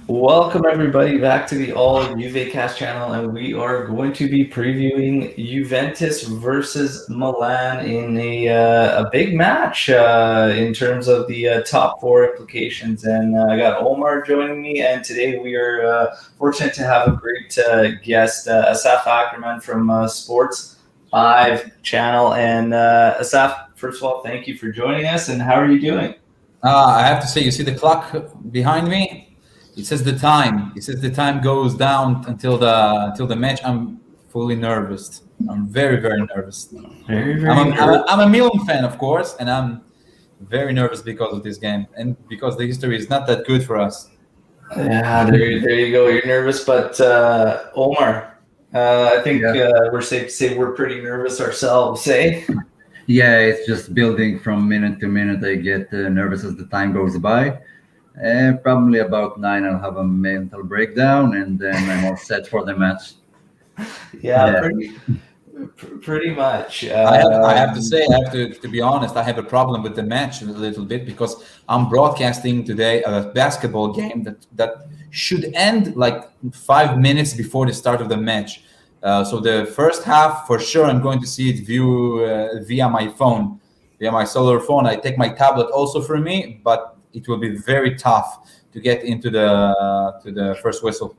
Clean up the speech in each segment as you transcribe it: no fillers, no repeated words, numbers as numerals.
Welcome everybody back to the All Juve Cast channel, and we are going to be previewing Juventus versus Milan in a big match in terms of the top four implications. And I got Omar joining me, and today we are fortunate to have a great guest, Asaf Ackerman from Sports 5 channel. And Asaf, first of all, thank you for joining us. And how are you doing? I have to say, you see the clock behind me? It says the time. It says the time goes down until the match. I'm fully nervous. I'm very, very nervous. Very, I'm very a, I'm nervous. a, I'm a Milan fan, of course, and I'm very nervous because of this game and because the history is not that good for us. Yeah, there you go. You're nervous, but Omar, I think Yeah, we're safe to say we're pretty nervous ourselves, eh? yeah, it's just building from minute to minute. I get nervous as the time goes by. Probably about 9, I'll have a mental breakdown, and then I'm all set for the match. Yeah, Yeah, pretty much. I have to say, I have to be honest, I have a problem with the match a little bit because I'm broadcasting today a basketball game that should end like 5 minutes before the start of the match. So the first half, for sure, I'm going to see it via my phone, via my cellular phone. I take my tablet also for me, but it will be very tough to get into the first whistle.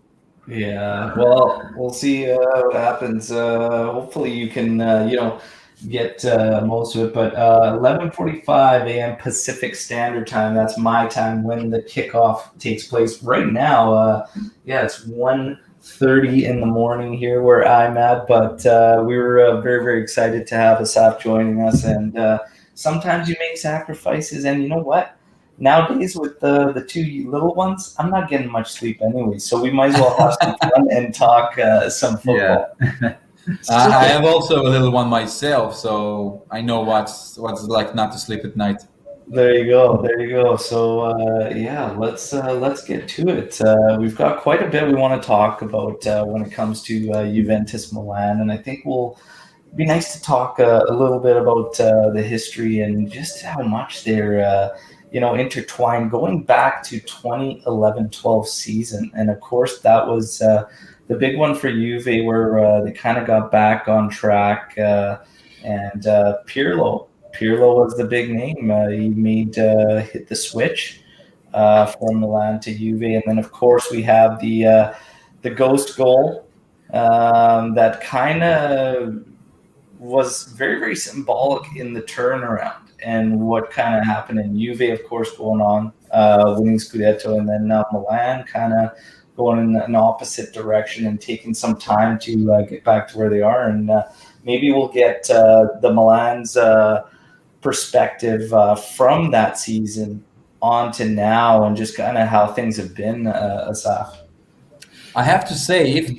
Yeah, well, we'll see what happens. Hopefully, you can get most of it. But 11:45 a.m. Pacific Standard Time. That's my time when the kickoff takes place. Right now, yeah, it's 1:30 in the morning here where I'm at. But we were very very excited to have Asaf joining us. And sometimes you make sacrifices, and you know what? Nowadays with the two little ones, I'm not getting much sleep anyway, so we might as well have some fun and talk some yeah, football. I So have also a little one myself, so I know what's like not to sleep at night. there you go, there you go. So yeah, let's get to it. We've got quite a bit we want to talk about when it comes to Juventus Milan, and I think we'll be nice to talk a little bit about the history and just how much they're intertwined going back to 2011-12 season. And of course that was the big one for Juve where they kind of got back on track, and Pirlo was the big name. He made hit the switch from Milan to Juve. And then of course we have the ghost goal that kind of was very, very symbolic in the turnaround and what kind of happened in Juve, of course, going on, winning Scudetto, and then Milan kind of going in an opposite direction and taking some time to get back to where they are. And maybe we'll get the Milan's perspective from that season on to now and just kind of how things have been, Asaf. I have to say, if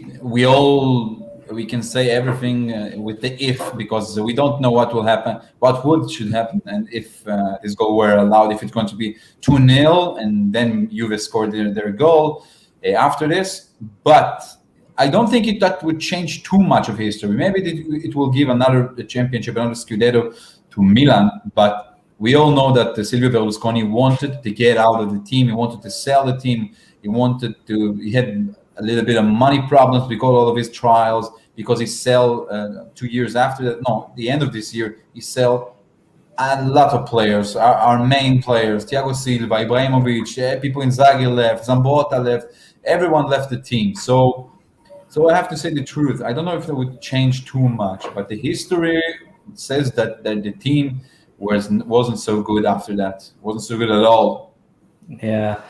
we can say everything with the if because we don't know what will happen, what would should happen, and if this goal were allowed, if it's going to be 2-0, and then Juve scored their goal after this. But I don't think that would change too much of history. Maybe it will give another championship, another Scudetto to Milan, but we all know that Silvio Berlusconi wanted to get out of the team. He wanted to sell the team. He had a little bit of money problems because all of his trials, because he sell 2 years after that, no, the end of this year, he sell a lot of players, our main players, Thiago Silva, Ibrahimovic, people Inzaghi left, Zambrotta left, everyone left the team. So I have to say the truth. I don't know if it would change too much, but the history says that the team wasn't so good after that. Wasn't so good at all. Yeah.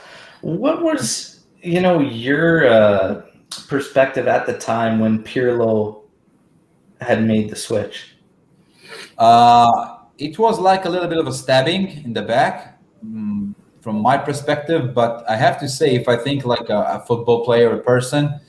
What was, your perspective at the time when Pirlo had made the switch? It was like a little bit of a stabbing in the back, from my perspective. But I have to say, if I think like a football player, a person,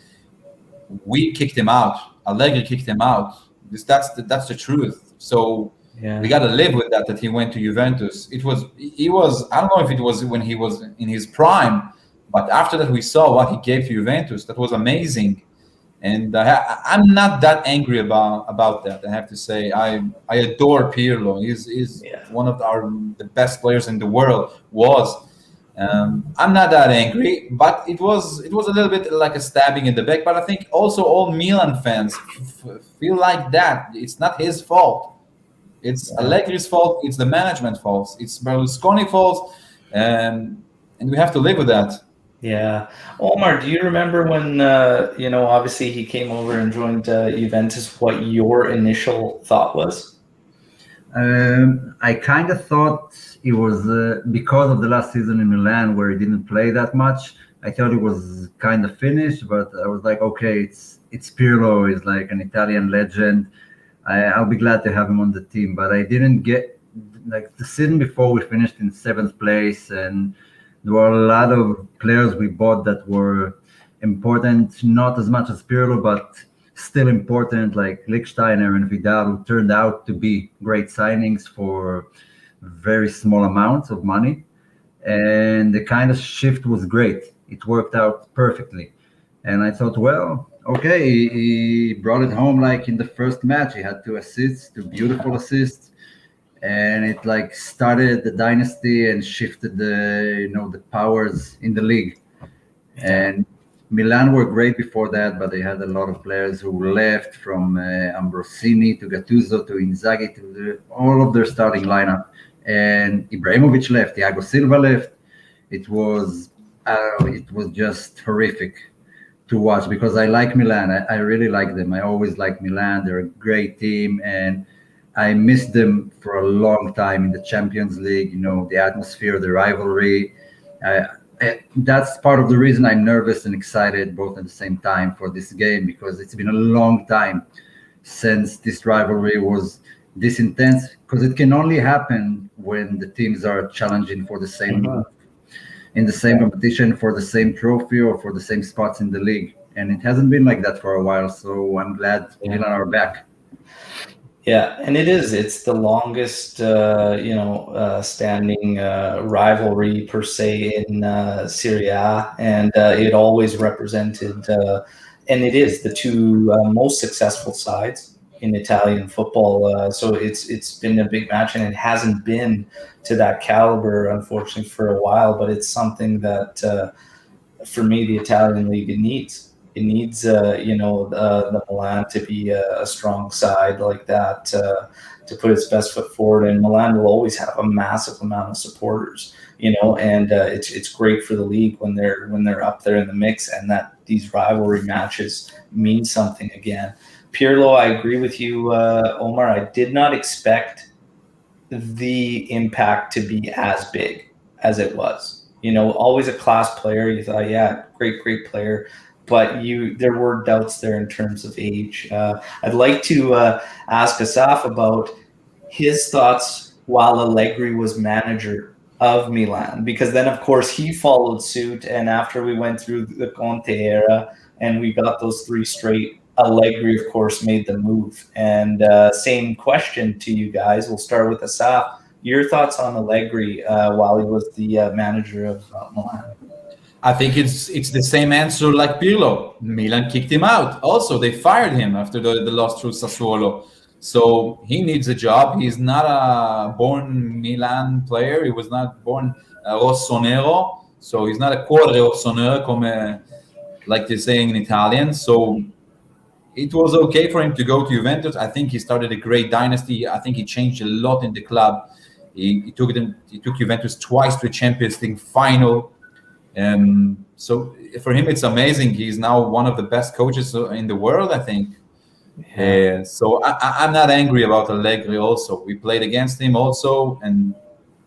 we kicked him out. Allegri kicked him out. That's the truth. So we Yeah. got to live with that. That he went to Juventus. He was. I don't know if it was when he was in his prime, but after that we saw what he gave to Juventus. That was amazing. And I'm not that angry about that. I have to say, I adore Pirlo. He's Yeah. one of the best players in the world. Was I'm not that angry, but it was a little bit like a stabbing in the back. But I think also all Milan fans feel like that. It's not his fault. It's Allegri's fault. It's the management fault. It's Berlusconi fault, and we have to live with that. Yeah. Omar, do you remember when, obviously he came over and joined Juventus, what your initial thought was? I kind of thought it was because of the last season in Milan where he didn't play that much. I thought it was kind of finished, but I was like, okay, it's Pirlo, he's like an Italian legend. I'll be glad to have him on the team. But I didn't get like the season before we finished in seventh place, and there were a lot of players we bought that were important, not as much as Pirlo, but still important, like Lichtsteiner and Vidal, who turned out to be great signings for very small amounts of money. And the kind of shift was great. It worked out perfectly. And I thought, well, okay, he brought it home like in the first match. He had 2 assists, 2 beautiful assists. And it like started the dynasty and shifted the powers in the league. And Milan were great before that, but they had a lot of players who left from Ambrosini to Gattuso to Inzaghi to all of their starting lineup. And Ibrahimovic left, Thiago Silva left. It was just horrific to watch because I like Milan. I really like them. I always like Milan. They're a great team, and I missed them for a long time in the Champions League. The atmosphere, the rivalry. That's part of the reason I'm nervous and excited both at the same time for this game, because it's been a long time since this rivalry was this intense, because it can only happen when the teams are challenging for the same in the same competition, for the same trophy or for the same spots in the league. And it hasn't been like that for a while, so I'm glad Milan are back. Yeah, and it's the longest, standing rivalry per se in Serie A, and it always represented, and it is the two most successful sides in Italian football. So it's been a big match, and it hasn't been to that caliber, unfortunately, for a while. But it's something that, for me, the Italian league needs. It needs, the Milan to be a strong side like that, to put its best foot forward. And Milan will always have a massive amount of supporters, and it's great for the league when they're up there in the mix, and that these rivalry matches mean something again. Pirlo, I agree with you, Omar. I did not expect the impact to be as big as it was. Always a class player. You thought, yeah, great player. But there were doubts there in terms of age. I'd like to ask Asaf about his thoughts while Allegri was manager of Milan, because then, of course, he followed suit. And after we went through the Conte era and we got those 3 straight, Allegri, of course, made the move. And same question to you guys. We'll start with Asaf. Your thoughts on Allegri while he was the manager of Milan? I think it's the same answer like Pirlo. Milan kicked him out. Also, they fired him after the loss through Sassuolo. So he needs a job. He's not a born Milan player. He was not born rossonero. So he's not a cuore rossonero, like they're saying in Italian. So it was okay for him to go to Juventus. I think he started a great dynasty. I think he changed a lot in the club. He took Juventus twice to a Champions League final. So for him, it's amazing. He's now one of the best coaches in the world, I think. So I'm not angry about Allegri also. We played against him also, and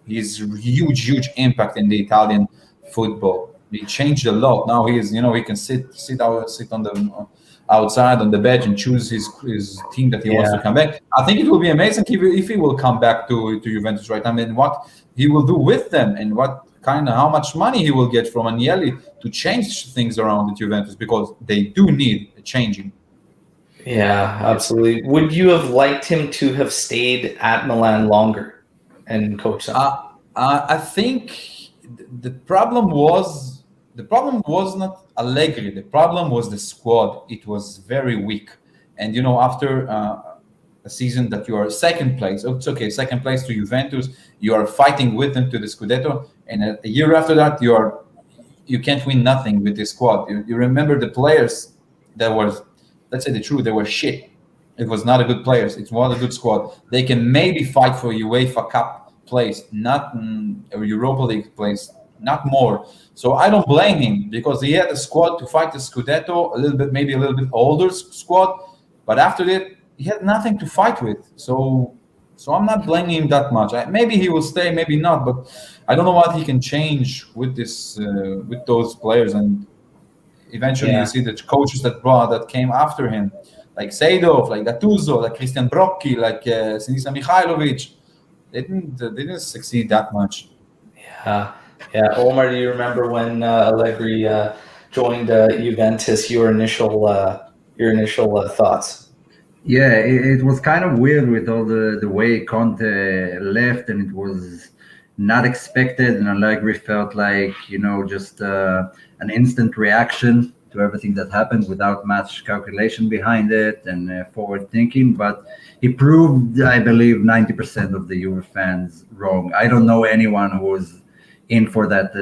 he's huge impact in the Italian football. He changed a lot. Now he can sit on the outside on the bench and choose his team that he wants to come back. I think it will be amazing if he will come back to Juventus, right? I mean, what he will do with them and how much money he will get from Agnelli to change things around at Juventus, because they do need a changing. Yeah, absolutely. Would you have liked him to have stayed at Milan longer and coached them? I think the problem was not Allegri. The problem was the squad. It was very weak, and after a season that you are second place, it's okay, second place to Juventus, you are fighting with them to the Scudetto, and a year after that, you can't win nothing with this squad. You remember the players that was, let's say the truth, they were shit. It was not a good players. It was a good squad. They can maybe fight for UEFA Cup place, not a Europa League place, not more. So I don't blame him because he had a squad to fight the Scudetto, maybe a little bit older squad, but after that he had nothing to fight with. So I'm not blaming him that much. Maybe he will stay, maybe not, but I don't know what he can change with with those players. And eventually, you see the coaches that came after him, like Seydorf, like Gattuso, like Christian Brocchi, like Sinisa Mihailovic. They didn't succeed that much. Yeah. Omar, do you remember when Allegri joined Juventus? Your initial thoughts? Yeah, it was kind of weird with all the way Conte left, and it was not expected. And Allegri felt like, just an instant reaction to everything that happened without much calculation behind it and forward thinking. But he proved, I believe, 90% of the Juve fans wrong. I don't know anyone who was in for that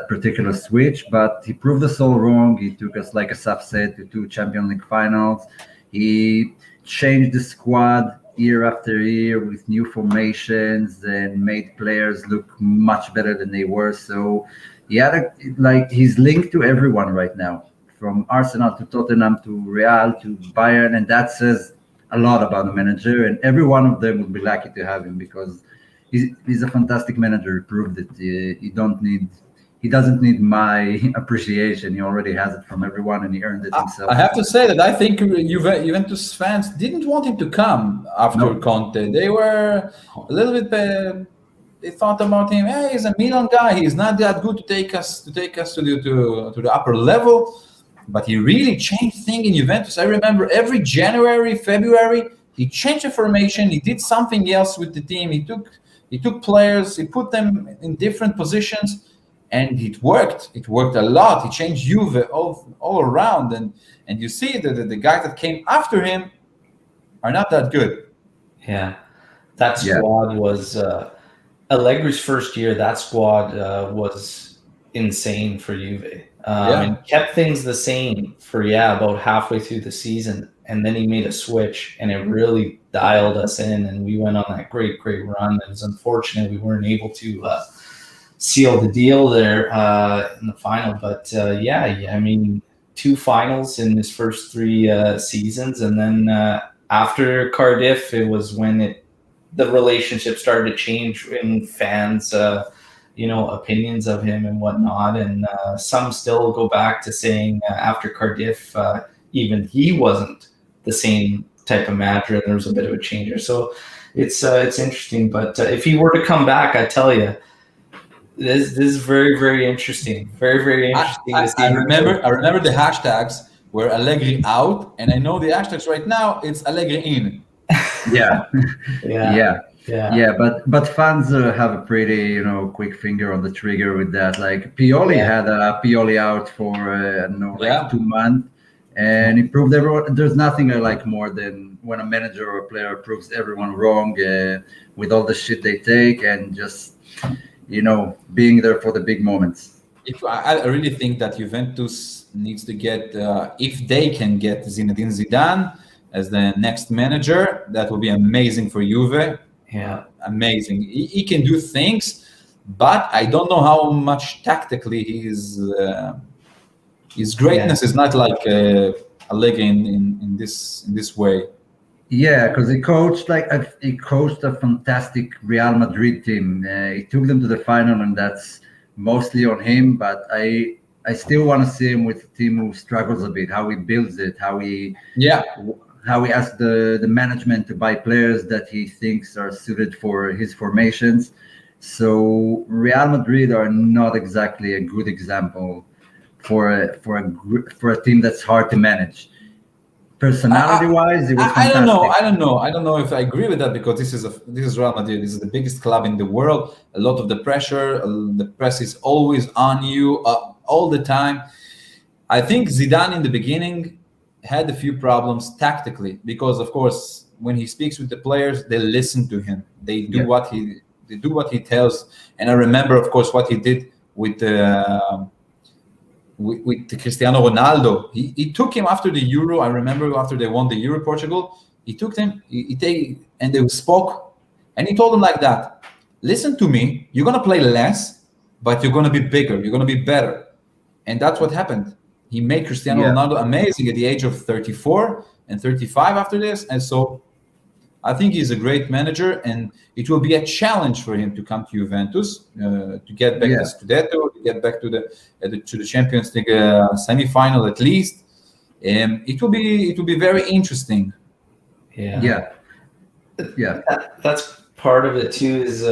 particular switch, but he proved us all wrong. He took us, like Asaf said, to 2 Champions League finals. He changed the squad year after year with new formations and made players look much better than they were. So he's linked to everyone right now, from Arsenal to Tottenham to Real to Bayern, and that says a lot about the manager. And every one of them would be lucky to have him because he's a fantastic manager. He proved it. He doesn't need my appreciation. He already has it from everyone, and he earned it himself. I have to say that I think Juventus fans didn't want him to come after Conte. They were a little bit. They thought about him. Hey, he's a Milan guy. He's not that good to take us to the upper level. But he really changed things in Juventus. I remember every January, February, he changed the formation. He did something else with the team. He took players. He put them in different positions. And it worked. It worked a lot. He changed Juve all around. And you see that the guys that came after him are not that good. Yeah. That squad was Allegri's first year. That squad was insane for Juve. And kept things the same for about halfway through the season. And then he made a switch and it really dialed us in. And we went on that great run. It was unfortunate we weren't able to seal the deal there in the final, but I mean, 2 finals in his first 3 seasons, and then after Cardiff, it was when the relationship started to change in fans, opinions of him and whatnot, and some still go back to saying after Cardiff, even he wasn't the same type of manager, and there was a bit of a changer. So it's interesting, but if he were to come back, I tell you. This is very interesting. Very interesting. I remember the hashtags were Allegri out, and I know the hashtags right now. It's Allegri in. Yeah. But fans have a pretty quick finger on the trigger with that. Like Pioli had a Pioli out for 2 months, and he proved everyone. There's nothing I like more than when a manager or a player proves everyone wrong with all the shit they take and just. Being there for the big moments. I really think that Juventus needs to get, if they can get Zinedine Zidane as the next manager, that will be amazing for Juve. Yeah, amazing. He can do things, but I don't know how much tactically his greatness is not like Allegri in this way. Yeah, because he coached a fantastic Real Madrid team. He took them to the final, and that's mostly on him. But I still want to see him with a team who struggles a bit. How he builds it, how he asks the management to buy players that he thinks are suited for his formations. So Real Madrid are not exactly a good example for a team that's hard to manage. Personality-wise, it was fantastic. I don't know if I agree with that because this is Real Madrid. This is the biggest club in the world. A lot of the pressure, the press is always on you all the time. I think Zidane in the beginning had a few problems tactically because, of course, when he speaks with the players, they listen to him. They do what they do what he tells. And I remember, of course, what he did with Cristiano Ronaldo. He took him after the Euro. I remember after they won the Euro, Portugal, he took him, and they spoke, and he told him like that, listen to me, you're going to play less, but you're going to be bigger, you're going to be better. And that's what happened. He made Cristiano Ronaldo amazing at the age of 34 and 35 after this. And so I think he's a great manager, and it will be a challenge for him to come to Juventus, to get back to Scudetto, to get back to the Champions League semi-final at least. It will be very interesting. That's part of it too. Is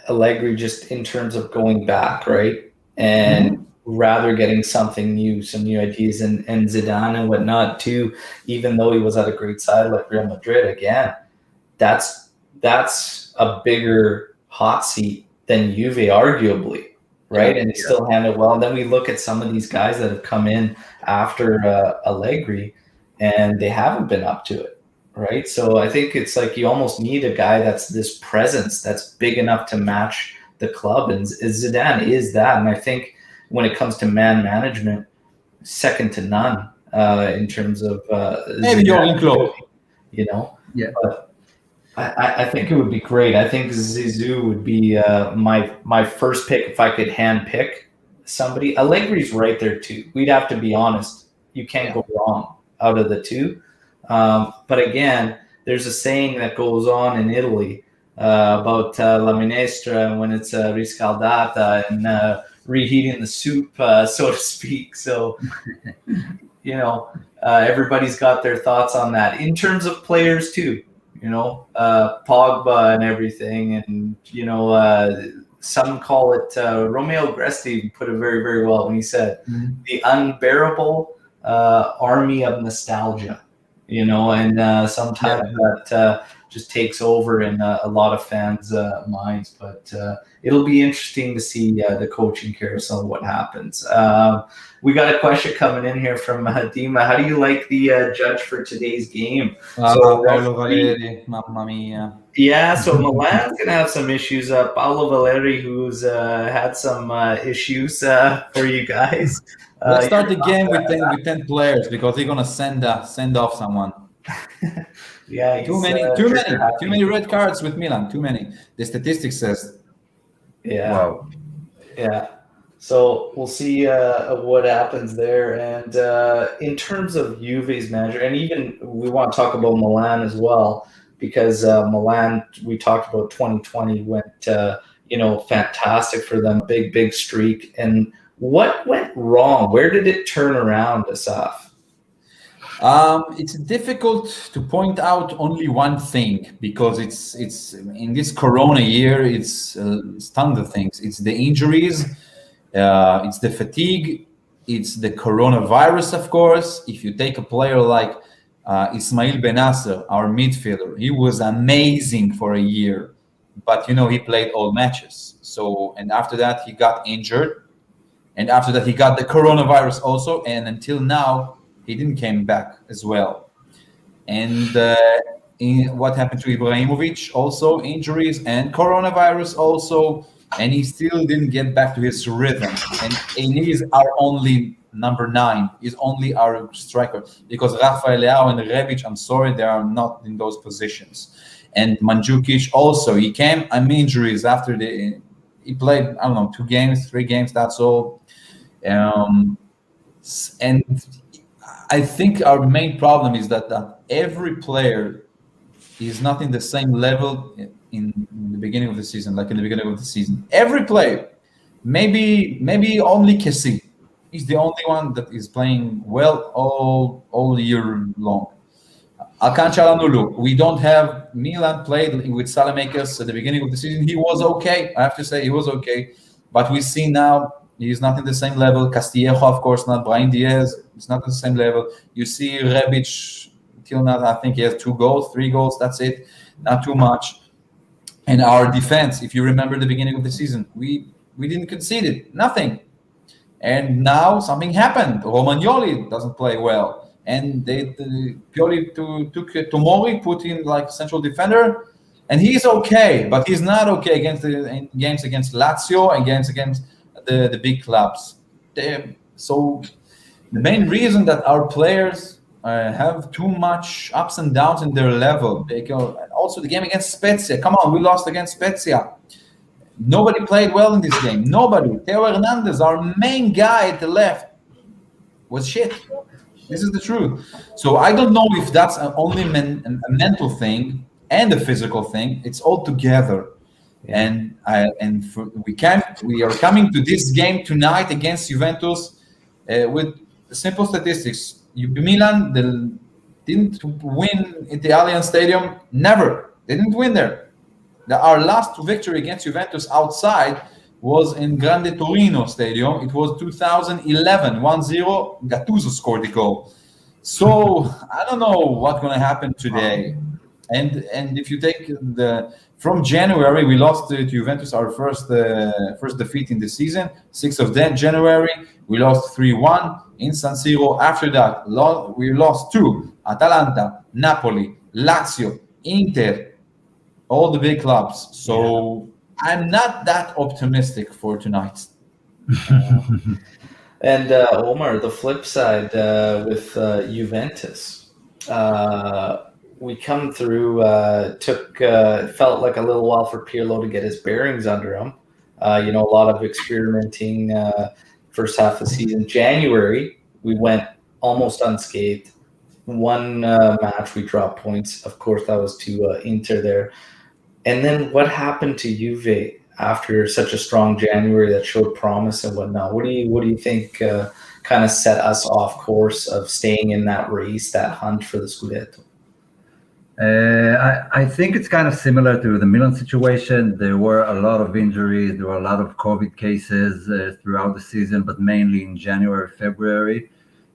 Allegri, just in terms of going back, right, and rather getting something new, some new ideas, and Zidane and whatnot too. Even though he was at a great side like Real Madrid, again, that's a bigger hot seat than Juve, arguably, right? And he still handled well. And then we look at some of these guys that have come in after Allegri, and they haven't been up to it, right? So I think it's like you almost need a guy that's this presence that's big enough to match the club, and Zidane is that. And I think when it comes to man management, second to none in terms of maybe Jurgen Klopp, But I think it would be great. I think Zizou would be my first pick if I could hand pick somebody. Allegri's right there too. We'd have to be honest. You can't go wrong out of the two. But again, there's a saying that goes on in Italy about la minestra when it's riscaldata and reheating the soup, so to speak. So, everybody's got their thoughts on that. In terms of players too, Pogba and everything. And, some call it, Romeo Gresti put it very, very well when he said, the unbearable army of nostalgia, and sometimes that just takes over in a lot of fans' minds. But it'll be interesting to see the coaching carousel, what happens. We got a question coming in here from Dima. How do you like the judge for today's game? Paolo Valeri, mamma mia. Yeah, so Milan's going to have some issues. Paolo Valeri, who's had some issues for you guys. Let's start the game with 10 players because they're going to send off someone. Yeah, too many red cards with Milan. Too many. The statistics says. Yeah. Wow. Yeah. So we'll see what happens there. And in terms of Juve's manager, and even we want to talk about Milan as well, because Milan, we talked about 2020 went fantastic for them, big streak. And what went wrong? Where did it turn around, Asaf? It's difficult to point out only one thing because it's in this Corona year, it's tons of things. It's the injuries, it's the fatigue, it's the coronavirus, of course. If you take a player like Ismail Benasser, our midfielder, he was amazing for a year, but he played all matches. So, and after that he got injured, and after that he got the coronavirus also, and until now he didn't came back as well. And what happened to Ibrahimovic? Also injuries and coronavirus also, and he still didn't get back to his rhythm. And he is our only number 9. He's only our striker because Rafael Leao and Rebic, I'm sorry, they are not in those positions. And Mandzukic also, he came injuries after he played, I don't know, 2 games, 3 games, that's all. And I think our main problem is that every player is not in the same level in the beginning of the season, like in the beginning of the season. Every player, maybe only Kessie is the only one that is playing well all year long. Hakan Çalhanoğlu, we don't have. Milan played with Salamakers at the beginning of the season. He was okay. I have to say he was okay, but we see now he's not in the same level. Castillejo, of course, not. Brahim Diaz, it's not the same level. You see Rebic, till now, I think he has 2 goals, 3 goals. That's it, not too much. And our defense, if you remember the beginning of the season, we didn't concede it, nothing. And now something happened. Romagnoli doesn't play well, and Pioli took Tomori, put in like central defender, and he's okay, but he's not okay in games against Lazio and games against the big clubs. So the main reason that our players have too much ups and downs in their level. Also the game against Spezia. Come on, we lost against Spezia. Nobody played well in this game. Nobody. Theo Hernandez, our main guy at the left, was shit. This is the truth. So I don't know if that's only a mental thing and a physical thing. It's all together. Yeah. We are coming to this game tonight against Juventus with simple statistics. Milan didn't win at the Allianz Stadium. Never. They didn't win there. Our last victory against Juventus outside was in Grande Torino Stadium. It was 2011, 1-0. Gattuso scored the goal. So I don't know what's going to happen today. And if you take from January, we lost to Juventus our first defeat in the season. 6th of January, we lost 3-1 in San Siro. After that, we lost to Atalanta, Napoli, Lazio, Inter, all the big clubs. So I'm not that optimistic for tonight. And Omar, the flip side with Juventus. We come through, felt like a little while for Pirlo to get his bearings under him. A lot of experimenting first half of the season. January, we went almost unscathed. One match, we dropped points. Of course, that was to Inter there. And then what happened to Juve after such a strong January that showed promise and whatnot? What do you think kind of set us off course of staying in that race, that hunt for the Scudetto? I think it's kind of similar to the Milan situation. There were a lot of injuries. There were a lot of COVID cases throughout the season, but mainly in January, February.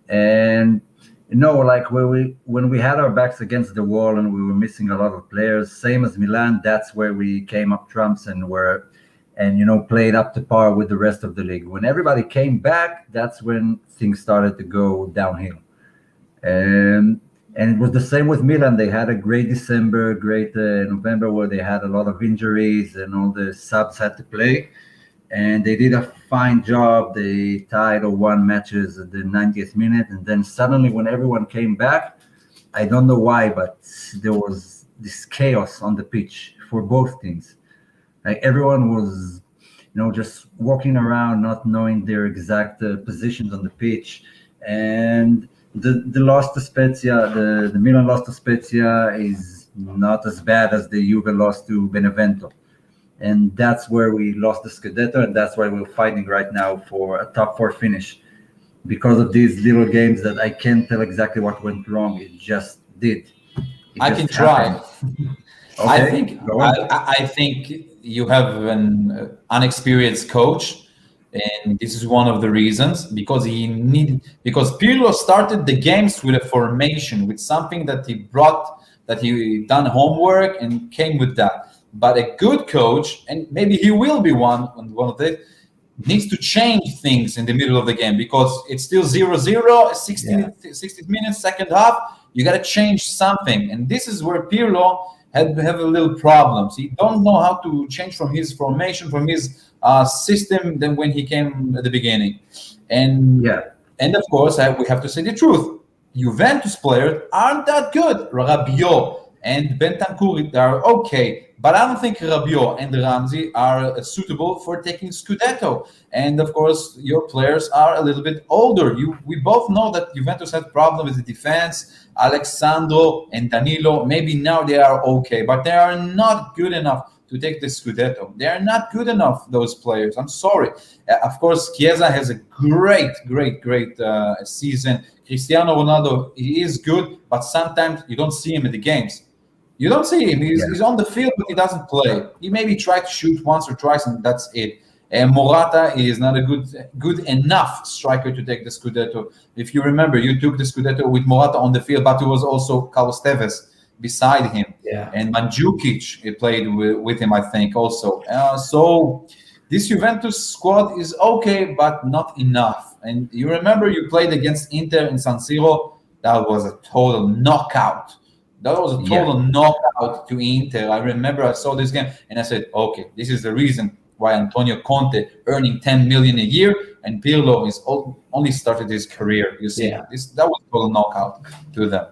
And, like when we had our backs against the wall and we were missing a lot of players, same as Milan, that's where we came up trumps and played up to par with the rest of the league. When everybody came back, that's when things started to go downhill. And it was the same with Milan. They had a great December, great November, where they had a lot of injuries and all the subs had to play. And they did a fine job. They tied or won matches at the 90th minute. And then suddenly when everyone came back, I don't know why, but there was this chaos on the pitch for both teams. Like everyone was, just walking around, not knowing their exact positions on the pitch. And the loss to Spezia, the Milan loss to Spezia is not as bad as the Juve loss to Benevento. And that's where we lost the Scudetto, and that's why we're fighting right now for a top 4 finish. Because of these little games that I can't tell exactly what went wrong, it just did. I can try. Okay, I think you have an unexperienced coach. And this is one of the reasons, because Pirlo started the games with a formation, with something that he done homework and came with that. But a good coach, and maybe he will be one of them, needs to change things in the middle of the game, because it's still 0-0, 60 minutes, second half. You got to change something, and this is where Pirlo have a little problems. He don't know how to change from his formation, from his system than when he came at the beginning. And of course, we have to say the truth. Juventus players aren't that good. Rabiot and Bentancur are okay, but I don't think Rabiot and Ramsey are suitable for taking Scudetto. And of course, your players are a little bit older. We both know that Juventus had problems with the defense. Alexandro and Danilo, maybe now they are okay, but they are not good enough to take the Scudetto. They are not good enough, those players. I'm sorry. Of course, Chiesa has a great season. Cristiano Ronaldo, he is good, but sometimes you don't see him in the games. You don't see him. He's on the field, but he doesn't play. He maybe tried to shoot once or twice, and that's it. And Morata is not a good enough striker to take the Scudetto. If you remember, you took the Scudetto with Morata on the field, but it was also Carlos Tevez beside him. Yeah. And Mandzukic played with him, I think, also. So this Juventus squad is okay, but not enough. And you remember you played against Inter in San Siro. That was a total knockout. That was a total knockout to Inter. I remember I saw this game and I said, okay, this is the reason why Antonio Conte earning 10 million a year and Pirlo is only started his career. You see, that was a total knockout to them.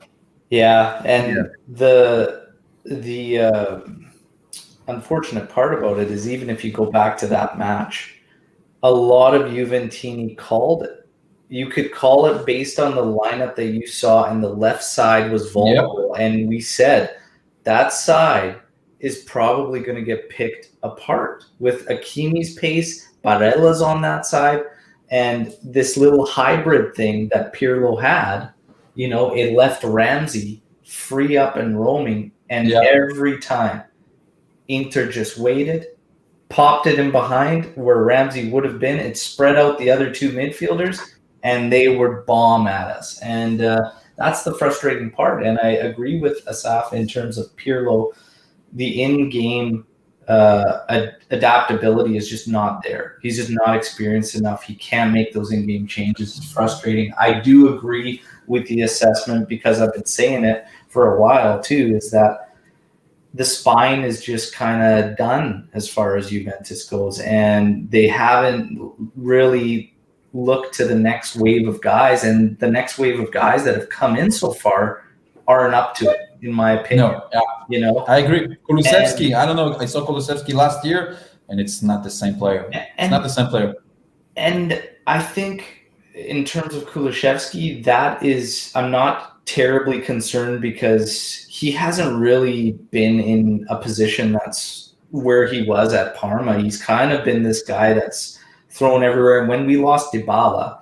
Yeah, and the unfortunate part about it is even if you go back to that match, a lot of Juventini called it. You could call it based on the lineup that you saw, and the left side was vulnerable. And we said that side is probably going to get picked apart with Hakimi's pace. Barella's on that side, and this little hybrid thing that Pirlo had. It left Ramsey free up and roaming, and every time Inter just waited, popped it in behind where Ramsey would have been. It spread out the other two midfielders, and they would bomb at us. And that's the frustrating part. And I agree with Asaf in terms of Pirlo. The in-game adaptability is just not there. He's just not experienced enough. He can't make those in-game changes. It's frustrating. I do agree with the assessment, because I've been saying it for a while too, is that the spine is just kind of done as far as Juventus goes, and they haven't really looked to the next wave of guys, and the next wave of guys that have come in so far aren't up to it, in my opinion. I agree. Kulusevski, I don't know. I saw Kulusevski last year, and it's not the same player. It's not the same player. And I think in terms of Kulusevski, I'm not terribly concerned, because he hasn't really been in a position that's where he was at Parma. He's kind of been this guy that's thrown everywhere. And when we lost Dybala,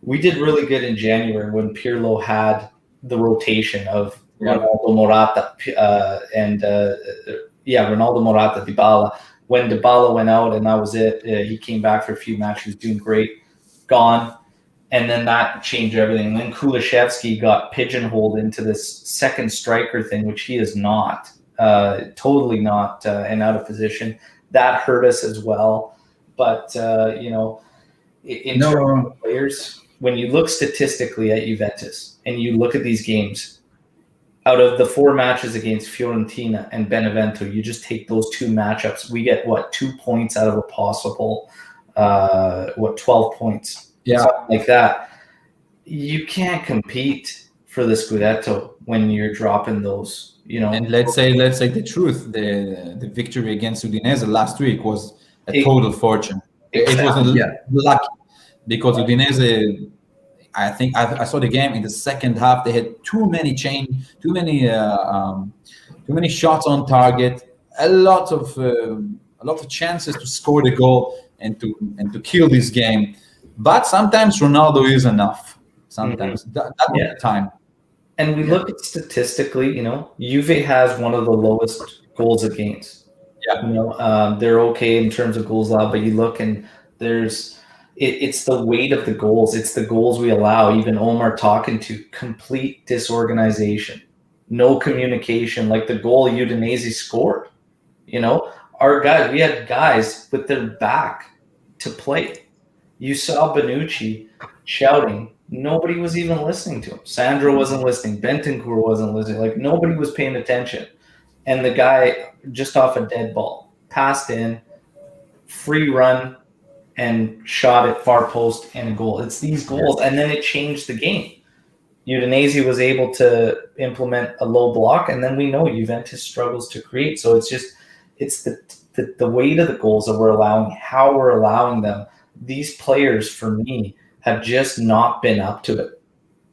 we did really good in January when Pirlo had the rotation of Ronaldo, Morata, Ronaldo, Morata, Dybala. When Dybala went out and that was it, he came back for a few matches, he was doing great, gone. And then that changed everything. Then Kulusevski got pigeonholed into this second striker thing, which he is not, totally not, and out of position. That hurt us as well. But, in terms of players, when you look statistically at Juventus and you look at these games, out of the 4 matches against Fiorentina and Benevento, you just take those 2 matchups. We get, 2 points out of a possible, 12 points? Something like that. You can't compete for the Scudetto when you're dropping those, And let's say the truth. The victory against Udinese last week was a total fortune. It was lucky, because Udinese, I think I saw the game in the second half. They had too many shots on target, a lot of chances to score the goal and to kill this game. But sometimes Ronaldo is enough. Sometimes that was the time. And we look at statistically, Juve has one of the lowest goals against. They're okay in terms of goals allowed, but you look and it's the weight of the goals. It's the goals we allow. Even Omar talking to complete disorganization, no communication, like the goal Udinese scored. Our guys, we had guys with their back to play. You saw Bonucci shouting. Nobody was even listening to him. Sandro wasn't listening. Bentancur wasn't listening. Like, nobody was paying attention. And the guy, just off a dead ball, passed in, free run, and shot at far post and a goal. It's these goals. And then it changed the game. Udinese was able to implement a low block, and then we know Juventus struggles to create. So it's the weight of the goals that we're allowing, how we're allowing them. These players, for me, have just not been up to it,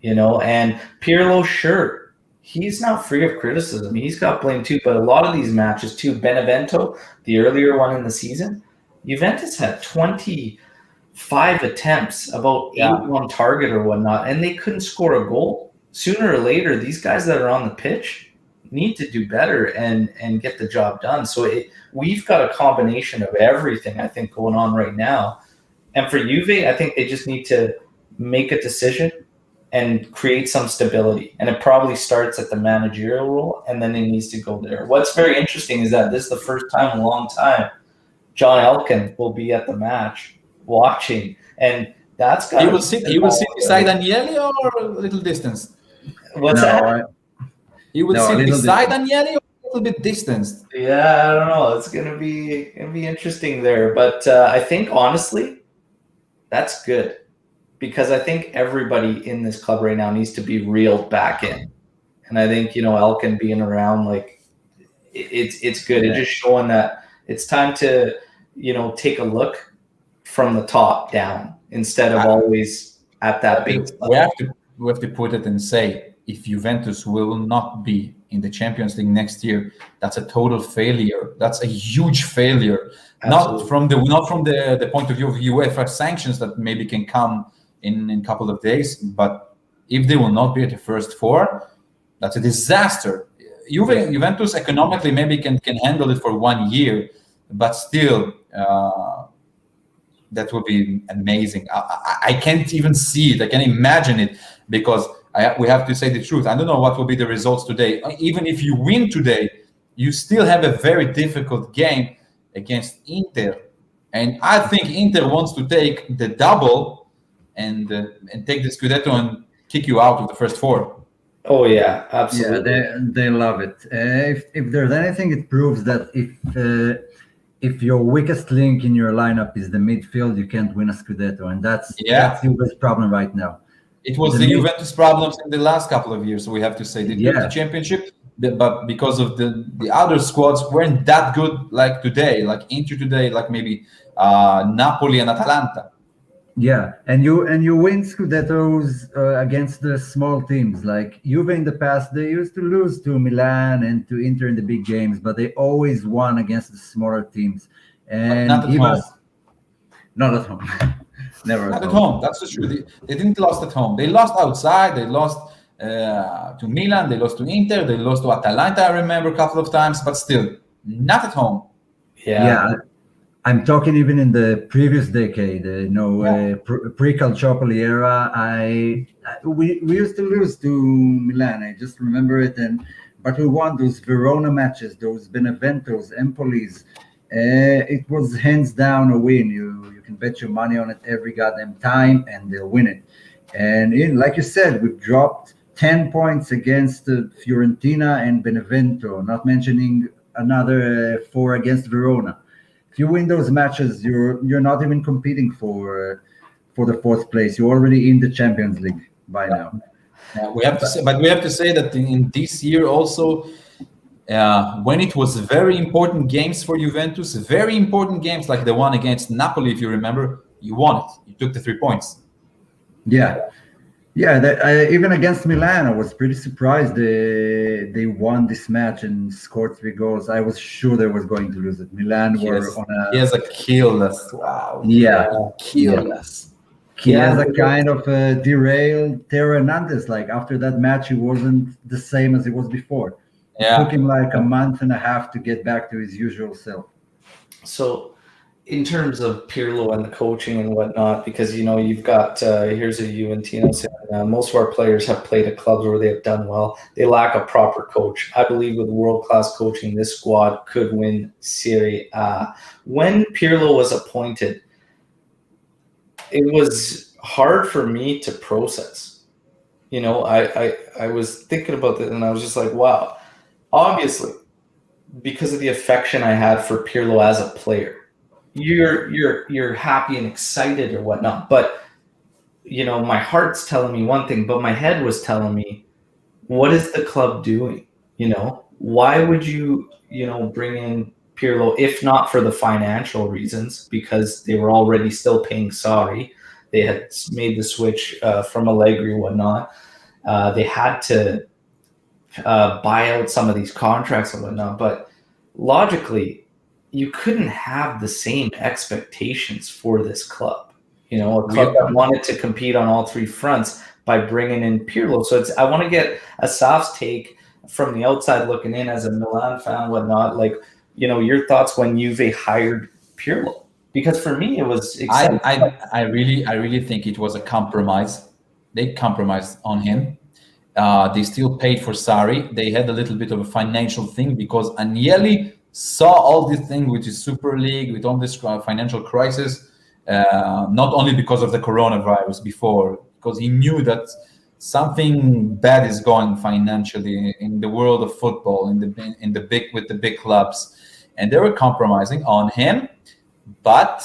and Pirlo, sure, he's not free of criticism. He's got blame too, but a lot of these matches too, Benevento, the earlier one in the season, Juventus had 25 attempts, about 8 on target or whatnot, and they couldn't score a goal. Sooner or later, these guys that are on the pitch need to do better and get the job done. So we've got a combination of everything, I think, going on right now. And for Juve, I think they just need to make a decision and create some stability. And it probably starts at the managerial role, and then it needs to go there. What's very interesting is that this is the first time in a long time John Elkann will be at the match watching. And that's got He will sit beside Agnelli or a little distance? What's that? He would No, a sit little beside bit. Agnelli or a little bit distanced. Yeah, I don't know. It's gonna be interesting there, but I think honestly, that's good because I think everybody in this club right now needs to be reeled back in, and I think Elkin being around, like it's good. It's Yeah. just showing that it's time to take a look from the top down instead of always at that base We level. have to put it and say, if Juventus will not be in the Champions League next year, that's a total failure. That's a huge failure. Absolutely. Not from the point of view of UEFA sanctions that maybe can come in a couple of days, but if they will not be at the first four, that's a disaster. Juventus economically maybe can handle it for 1 year, but still. That would be amazing. I can't even see it. I can't imagine it because we have to say the truth. I don't know what will be the results today. Even if you win today, you still have a very difficult game against Inter. And I think Inter wants to take the double and take the Scudetto and kick you out of the first four. Oh yeah, Yeah, absolutely. they love it. If there's anything, it proves that if your weakest link in your lineup is the midfield, you can't win a Scudetto, and that's Juve's problem right now. It was the Juventus problems in the last couple of years, we have to say. They took the championship, but because of the other squads weren't that good like today, like Inter today, like maybe Napoli and Atalanta. Yeah, and you win Scudettos against the small teams. Like Juve in the past, they used to lose to Milan and to Inter in the big games, but they always won against the smaller teams. And not at home. Not at home. Never not at home. That's the truth. They didn't lost at home. They lost outside. They lost to Milan. They lost to Inter. They lost to Atalanta. I remember a couple of times, but still not at home. Yeah. I'm talking even in the previous decade, pre-Calciopoli era. We used to lose to Milan. I just remember it, but we won those Verona matches, those Beneventos, Empolis. It was hands down a win. You can bet your money on it every goddamn time, and they'll win it. And like you said, we've dropped 10 points against Fiorentina and Benevento, not mentioning another 4 against Verona. If you win those matches, you're not even competing for the fourth place. You're already in the Champions League by now. We have to say that in this year also, when it was very important games for Juventus, very important games like the one against Napoli, if you remember, you won it. You took the 3 points. Yeah. Even against Milan, I was pretty surprised they won this match and scored 3 goals. I was sure they was going to lose it. Milan He has a killed us. Wow. Killed us. He has a kind of derailed Teo Hernandez. Like after that match, he wasn't the same as he was before. It took him like a month and a half to get back to his usual self. So in terms of Pirlo and the coaching and whatnot, because you've got here's a Juventino saying most of our players have played at clubs where they have done well. They lack a proper coach. I believe with world-class coaching, this squad could win Serie A. When Pirlo was appointed, it was hard for me to process. I was thinking about that, and I was just like, wow. Obviously, because of the affection I had for Pirlo as a player, you're happy and excited or whatnot, but my heart's telling me one thing, but my head was telling me, what is the club doing? Why would you bring in Pirlo if not for the financial reasons, because they were already still paying Sarri. They had made the switch from Allegri and whatnot. They had to buy out some of these contracts and whatnot, but logically you couldn't have the same expectations for this club. A club that wanted to compete on all 3 fronts by bringing in Pirlo. So I want to get Asaf's take from the outside looking in as a Milan fan and whatnot, like, your thoughts when Juve hired Pirlo. Because for me, it was exciting. I really think it was a compromise. They compromised on him. They still paid for Sarri. They had a little bit of a financial thing because Agnelli saw all this thing with the Super League, with all this financial crisis, not only because of the coronavirus before, because he knew that something bad is going financially in the world of football, in the big with the big clubs, and they were compromising on him. But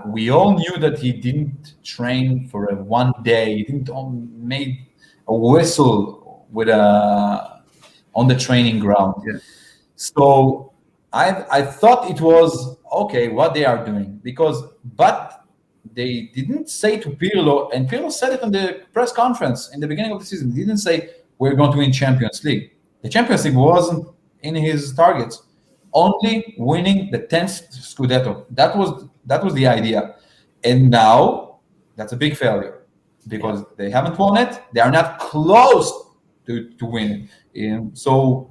we all knew that he didn't train for a one day. He didn't made a whistle with a on the training ground. Yeah. So I thought it was okay what they are doing but they didn't say to Pirlo, and Pirlo said it on the press conference in the beginning of the season. He didn't say we're going to win Champions League. The Champions League wasn't in his targets. Only winning the 10th Scudetto. That was the idea. And now that's a big failure because they haven't won it. They are not close to win it. So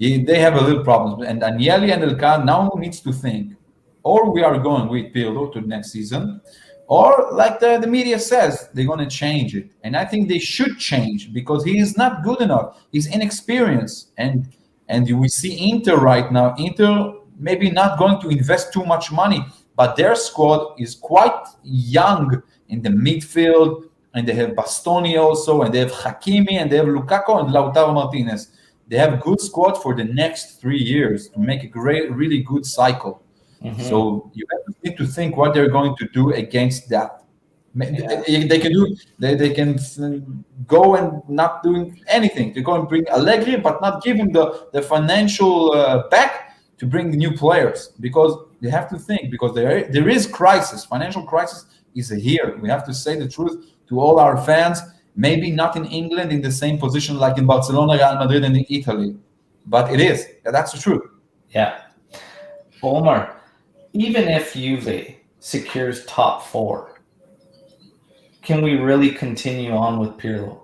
they have a little problems. And Agnelli and Elkan now needs to think, or we are going with Pirlo to the next season, or like the media says, they're going to change it. And I think they should change because he is not good enough. He's inexperienced. And we see Inter right now. Inter maybe not going to invest too much money, but their squad is quite young in the midfield. And they have Bastoni also, and they have Hakimi, and they have Lukaku and Lautaro Martinez. They have good squad for the next 3 years to make a really good cycle. Mm-hmm. So you need to think what they're going to do against that. Yeah. They can do. They can go and not doing anything. They go and bring Allegri, but not give him the financial back to bring new players because they have to think because there is crisis. Financial crisis is here. We have to say the truth to all our fans. Maybe not in England in the same position like in Barcelona, Real Madrid, and in Italy, but it is. That's the truth. Yeah, Omar. Even if Juve secures top 4, can we really continue on with Pirlo?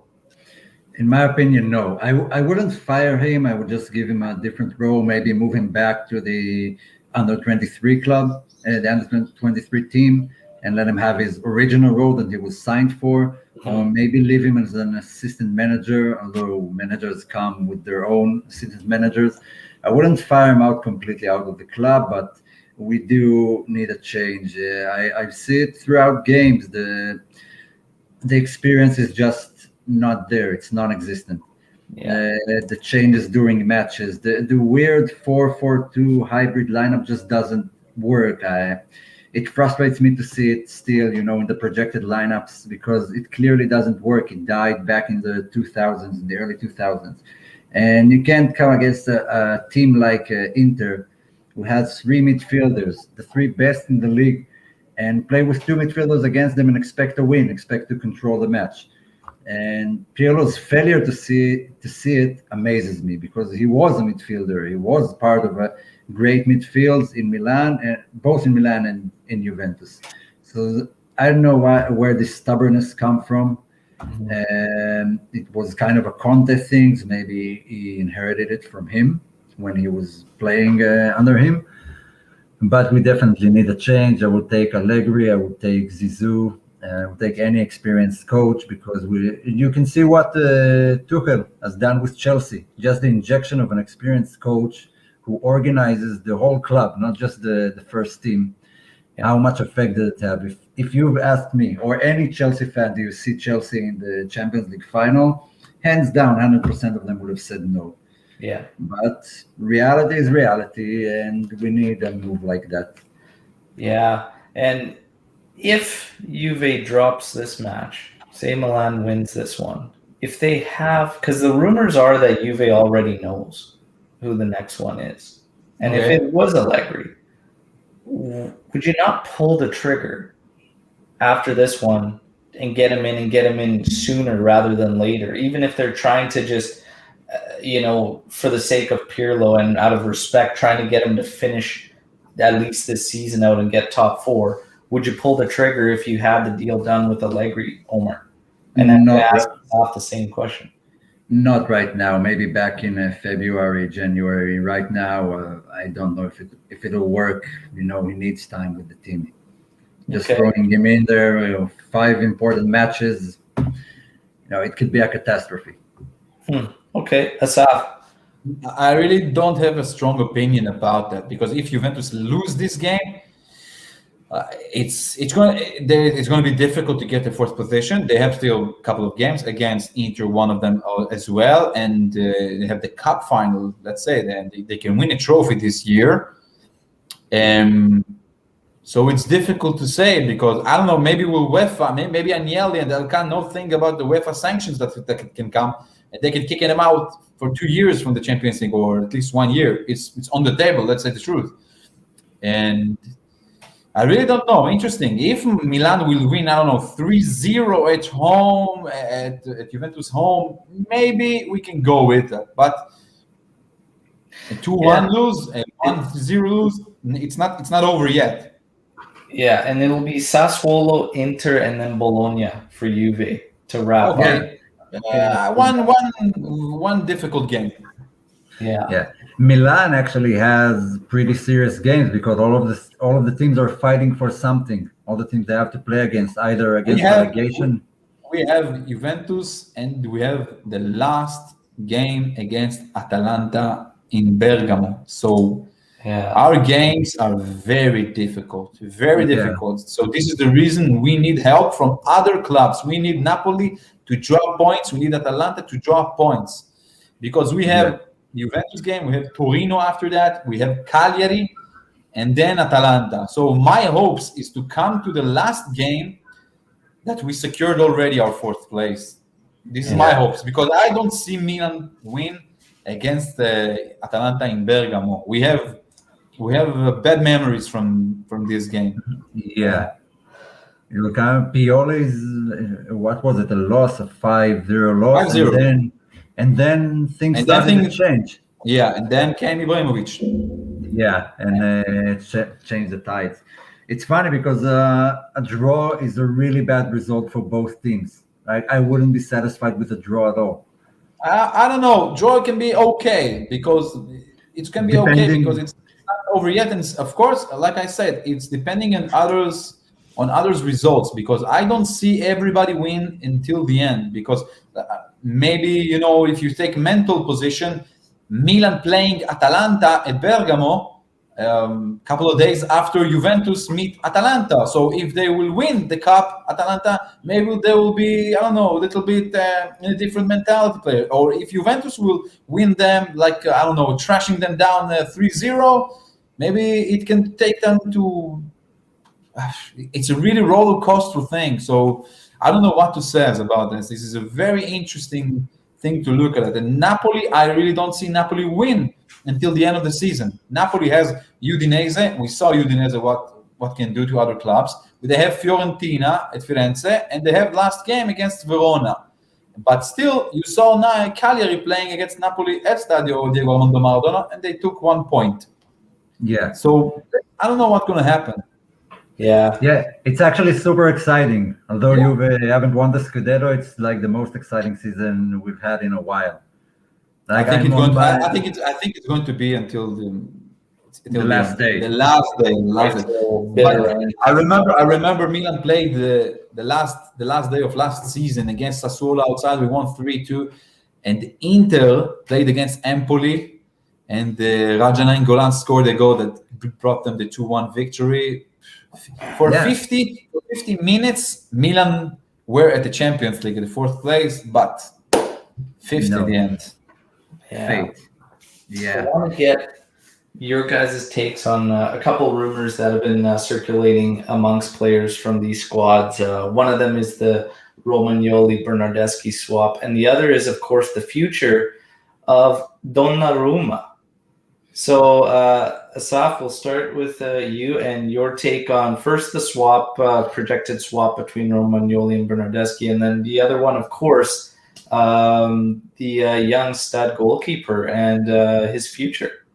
In my opinion, no. I wouldn't fire him. I would just give him a different role, maybe move him back to the under-23 club, the under-23 team, and let him have his original role that he was signed for, or maybe leave him as an assistant manager, although managers come with their own assistant managers. I wouldn't fire him out completely out of the club, but we do need a change. I see it throughout games. The experience is just not there. It's non-existent. Yeah. The changes during matches, the weird 4-4-2 hybrid lineup just doesn't work. It frustrates me to see it still, in the projected lineups because it clearly doesn't work. It died back in the 2000s, in the early 2000s. And you can't come against a team like Inter, who has 3 midfielders, the 3 best in the league, and play with 2 midfielders against them and expect to win, expect to control the match. And Pirlo's failure to see it amazes me because he was a midfielder. He was part of a great midfields in Milan, and both in Milan and in Juventus. So I don't know where this stubbornness come from. It was kind of a Conte thing. So maybe he inherited it from him when he was playing under him. But we definitely need a change. I would take Allegri. I would take Zizou. I would take any experienced coach because you can see what Tuchel has done with Chelsea. Just the injection of an experienced coach who organizes the whole club, not just the first team. How much effect did it have? If you've asked me or any Chelsea fan, do you see Chelsea in the Champions League final? Hands down, 100% of them would have said no. Yeah. But reality is reality, and we need a move like that. Yeah. And if Juve drops this match, say Milan wins this one, if they have, because the rumors are that Juve already knows who the next one is. And if it was Allegri, would you not pull the trigger after this one and get him in sooner rather than later, even if they're trying to just for the sake of Pirlo and out of respect, trying to get him to finish at least this season out and get top 4? Would you pull the trigger if you had the deal done with Allegri, Omar? And then ask off the same question. Not right now. Maybe back in February, January. Right now, I don't know if it'll work. He needs time with the team. Just throwing him in there, 5 important matches. It could be a catastrophe. Okay, Asaf. I really don't have a strong opinion about that because if Juventus lose this game, It's going to be difficult to get the fourth position. They have still a couple of games against Inter, one of them as well, and they have the cup final. Let's say they can win a trophy this year. So it's difficult to say because I don't know. Maybe with UEFA, maybe Agnelli and Elkan know think about the UEFA sanctions that can come, and they can kick them out for 2 years from the Champions League or at least 1 year. It's on the table. Let's say the truth, and I really don't know. Interesting. If Milan will win, I don't know, 3-0 at home, at Juventus home, maybe we can go with that. But a 2-1 lose, a 1-0 lose, it's not over yet. Yeah, and it'll be Sassuolo, Inter, and then Bologna for Juve to wrap up. One difficult game. Yeah. Milan actually has pretty serious games because all of the teams are fighting for something. All the teams they have to play against, either against relegation. We have Juventus, and we have the last game against Atalanta in Bergamo. So our games are very difficult, difficult. So this is the reason we need help from other clubs. We need Napoli to draw points. We need Atalanta to draw points because we have Juventus game, we have Torino after that, we have Cagliari, and then Atalanta. So my hopes is to come to the last game that we secured already our fourth place. This is my hopes because I don't see Milan win against Atalanta in Bergamo. We have bad memories from this game. Yeah. Pioli is, what was it, a loss, a 5-0 loss, 5-0. And then things started to change. Yeah, and then came Ibrahimovic. Yeah, and changed the tides. It's funny because a draw is a really bad result for both teams. Right? I wouldn't be satisfied with a draw at all. I don't know. Draw can be okay because it's not over yet. And of course, like I said, it's depending on others' results because I don't see everybody win until the end because maybe, if you take mental position, Milan playing Atalanta at Bergamo couple of days after Juventus meet Atalanta. So if they will win the cup, Atalanta, maybe they will be, I don't know, a little bit in a different mentality player. Or if Juventus will win them, like, I don't know, trashing them down 3-0, maybe it can take them to... It's a really roller coaster thing. So I don't know what to say about this. This is a very interesting thing to look at. And Napoli, I really don't see Napoli win until the end of the season. Napoli has Udinese. We saw Udinese what can do to other clubs. They have Fiorentina at Firenze, and they have last game against Verona. But still, you saw now Cagliari playing against Napoli at Stadio Diego Armando Maradona, and they took 1 point. Yeah. So I don't know what's going to happen. Yeah, it's actually super exciting. Although Juve haven't won the Scudetto, it's like the most exciting season we've had in a while. Like I think it's going to be until the last day. The last day. But I remember Milan played the last day of last season against Sassuolo outside. We won 3-2, and Inter played against Empoli, and Raja Nainggolan scored a goal that brought them the 2-1 victory. For 50 minutes, Milan were at the Champions League at the 4th place, but 50 at the end. Yeah. So I want to get your guys' takes on a couple of rumors that have been circulating amongst players from these squads. One of them is the Romagnoli-Bernardeschi swap, and the other is, of course, the future of Donnarumma. So, Asaf, we'll start with you and your take on first the swap, projected swap between Romagnoli and Bernardeschi, and then the other one, of course, the young stud goalkeeper and his future.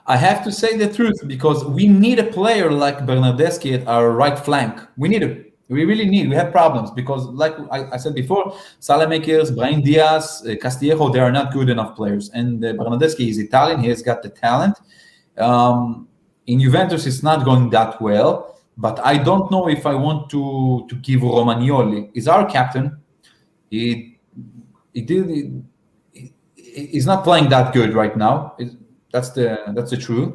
I have to say the truth because we need a player like Bernardeschi at our right flank. We need him. We really need. We have problems because, like I said before, Salamakers, Brahim Diaz, Castillejo, they are not good enough players. And Bernardeschi is Italian. He has got the talent. In Juventus, it's not going that well. But I don't know if I want to give Romagnoli. He's our captain. He's not playing that good right now. That's the truth.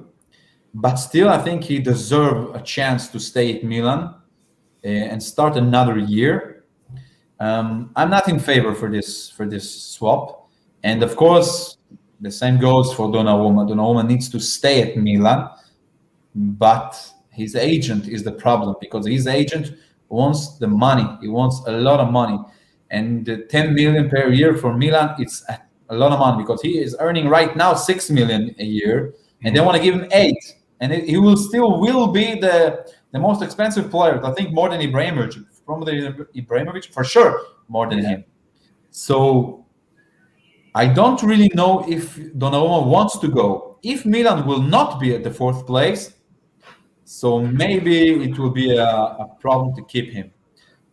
but still, I think he deserves a chance to stay at Milan and start another year. I'm not in favor for this swap, and of course, the same goes for Donnarumma. Donnarumma needs to stay at Milan, but his agent is the problem because his agent wants the money. He wants a lot of money, and the 10 million per year for Milan, it's a lot of money because he is earning right now 6 million a year, and they want to give him 8, and he will still will be the most expensive player. I think more than Ibrahimovic, probably Ibrahimovic for sure, more than him. So I don't really know if Donnarumma wants to go. If Milan will not be at the 4th place, so maybe it will be a problem to keep him.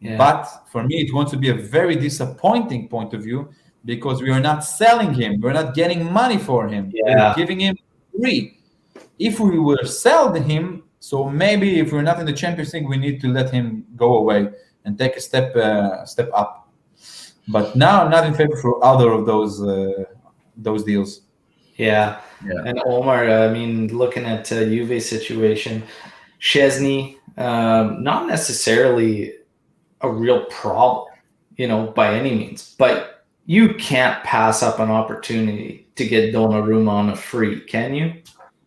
Yeah. But for me, it wants to be a very disappointing point of view because we are not selling him. We're not getting money for him. Yeah. We're giving him free. If we were selling him, so maybe if we're not in the Champions League, we need to let him go away and take a step up. But now I'm not in favor for either of those deals. Yeah. And Omar, I mean, looking at Juve's situation, Szczesny, not necessarily a real problem, by any means, but you can't pass up an opportunity to get Donnarumma on a free, can you?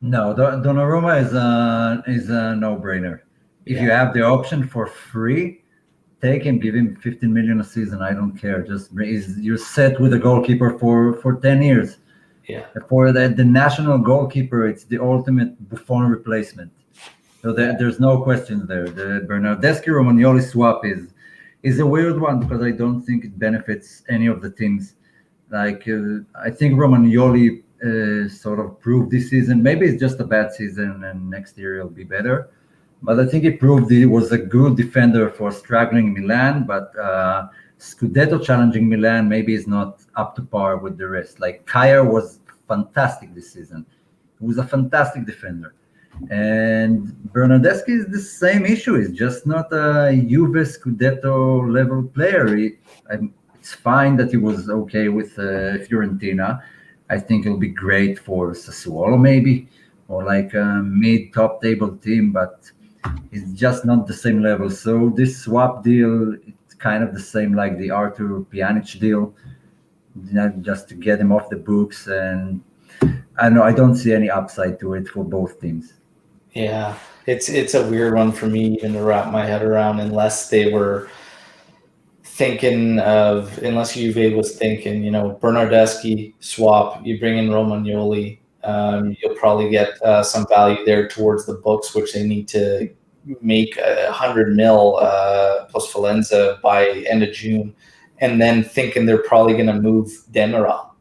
No, Donnarumma is a no-brainer. If you have the option for free, take him, give him 15 million a season. I don't care. You're set with a goalkeeper for 10 years. Yeah. For the national goalkeeper, it's the ultimate Buffon replacement. So there's no question there. The Bernardeschi-Romagnoli swap is a weird one because I don't think it benefits any of the teams. Like I think Romagnoli sort of proved this season. Maybe it's just a bad season, and next year it'll be better. But I think he proved he was a good defender for struggling Milan. But Scudetto challenging Milan maybe is not up to par with the rest. Like Kjaer was fantastic this season. He was a fantastic defender. And Bernardeschi is the same issue. He's just not a Juve Scudetto level player. It's fine that he was okay with Fiorentina. I think it'll be great for Sassuolo maybe, or like a mid-top table team, but it's just not the same level. So this swap deal, it's kind of the same like the Artur Pjanic deal, just to get him off the books. And I don't see any upside to it for both teams. Yeah, it's a weird one for me even to wrap my head around unless they were unless Juve was thinking, Bernardeschi swap, you bring in Romagnoli, you'll probably get some value there towards the books, which they need to make 100 mil plus Valenza by end of June, and then thinking they're probably going to move Demiral,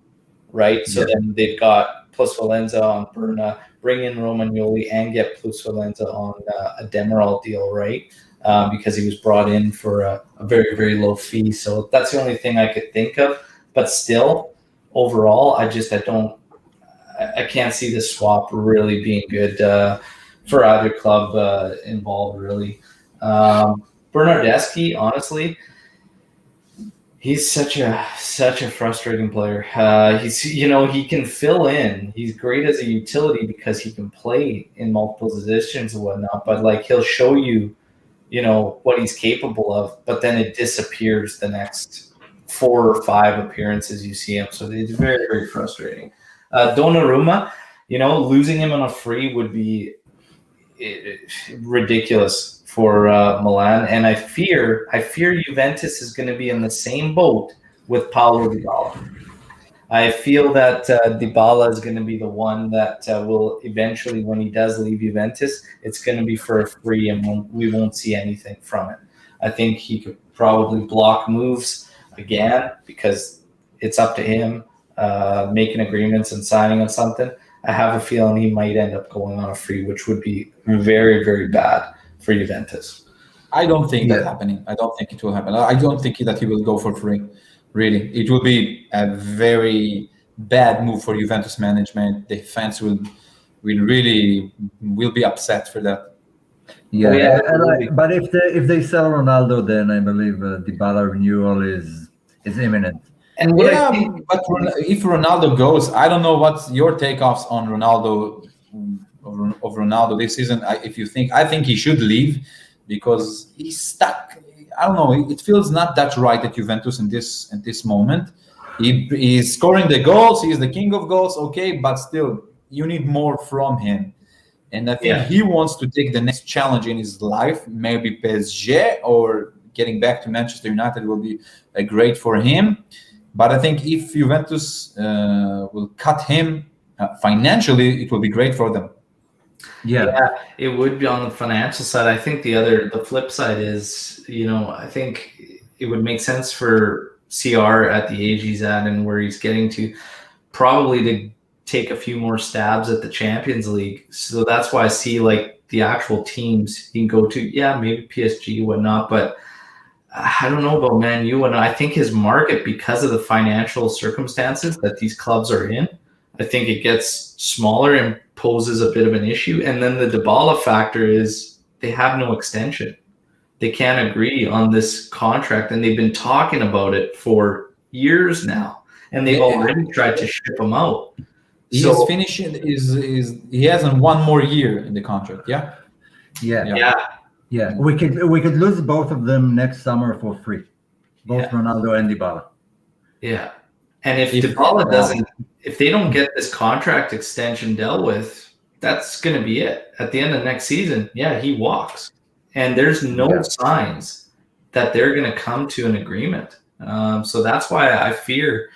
right? So then they've got plus Valenza on Berna, bring in Romagnoli and get plus Valenza on a Demiral deal, right? Because he was brought in for a very, very low fee. So that's the only thing I could think of. But still, overall, I can't see the swap really being good for either club involved, really. Bernardeschi, honestly, he's such a frustrating player. He can fill in. He's great as a utility because he can play in multiple positions and whatnot. But like he'll show you, what he's capable of, but then it disappears the next 4 or 5 appearances you see him. So it's very, very frustrating. Donnarumma, losing him on a free would be ridiculous for Milan, and I fear Juventus is going to be in the same boat with Paulo Dybala. I feel that Dybala is going to be the one that will eventually, when he does leave Juventus, it's going to be for a free, and we won't see anything from it. I think he could probably block moves again because it's up to him making agreements and signing on something. I have a feeling he might end up going on a free, which would be very, very bad for Juventus. I don't think that's happening. I don't think it will happen. I don't think that he will go for free. Really, it will be a very bad move for Juventus management. The fans will be upset for that. Yeah, but if they sell Ronaldo, then I believe Dybala renewal is imminent. And but if Ronaldo goes, I don't know what's your takeoffs on Ronaldo of Ronaldo this season. I think he should leave because he's stuck. I don't know. It feels not that right at Juventus in this moment. He's scoring the goals. He's the king of goals. Okay, but still, you need more from him. And I think he wants to take the next challenge in his life. Maybe PSG or getting back to Manchester United will be great for him. But I think if Juventus will cut him financially, it will be great for them. Yeah, it would be on the financial side. I think the flip side is, I think it would make sense for CR at the age he's at and where he's getting to, probably to take a few more stabs at the Champions League. So that's why I see like the actual teams he can go to. Yeah, maybe PSG, whatnot, but I don't know about Man U. And I think his market, because of the financial circumstances that these clubs are in, I think it gets smaller and poses a bit of an issue. And then the Dybala factor is they have no extension. They can't agree on this contract, and they've been talking about it for years now, and they've already tried to ship him out. He's finishing. He has one more year in the contract? Yeah. We could lose both of them next summer for free, both Ronaldo and Dybala. Yeah, and if Dybala doesn't, if they don't get this contract extension dealt with, that's going to be it. At the end of next season, he walks. And there's no signs that they're going to come to an agreement. So that's why I fear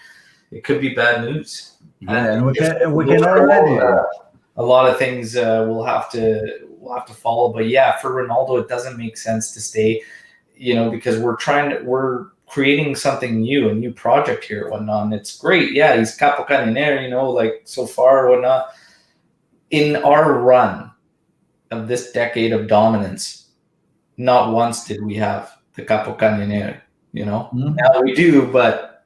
it could be bad news. Yeah, and we can already. A lot of things we'll have to follow. But for Ronaldo, it doesn't make sense to stay, because we're creating something new, a new project here and whatnot. And it's great. Yeah, he's Capocannoniere, like so far or whatnot. In our run of this decade of dominance, not once did we have the Capocannoniere, Now we do, but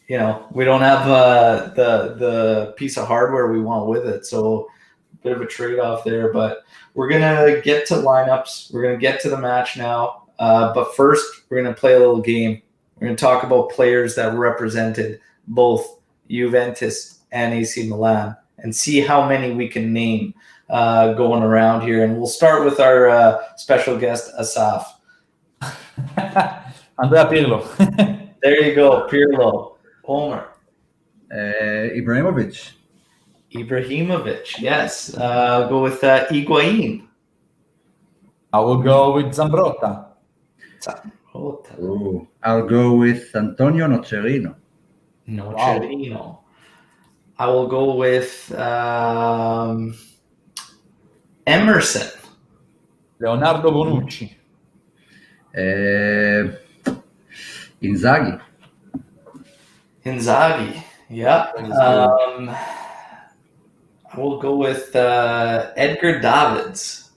we don't have the piece of hardware we want with it. So a bit of a trade-off there, but we're gonna get to lineups. We're gonna get to the match now. But first, we're gonna play a little game. We're gonna talk about players that represented both Juventus and AC Milan, and see how many we can name going around here. And we'll start with our special guest, Asaf. Andrea Pirlo. There you go, Pirlo. Homer. Ibrahimovic, yes. I'll go with Higuain. I will go with Zambrotta. Ooh, I'll go with Antonio Nocerino. Wow. I will go with Emerson. Leonardo Bonucci. Inzaghi. Yeah. I will go with Edgar Davids.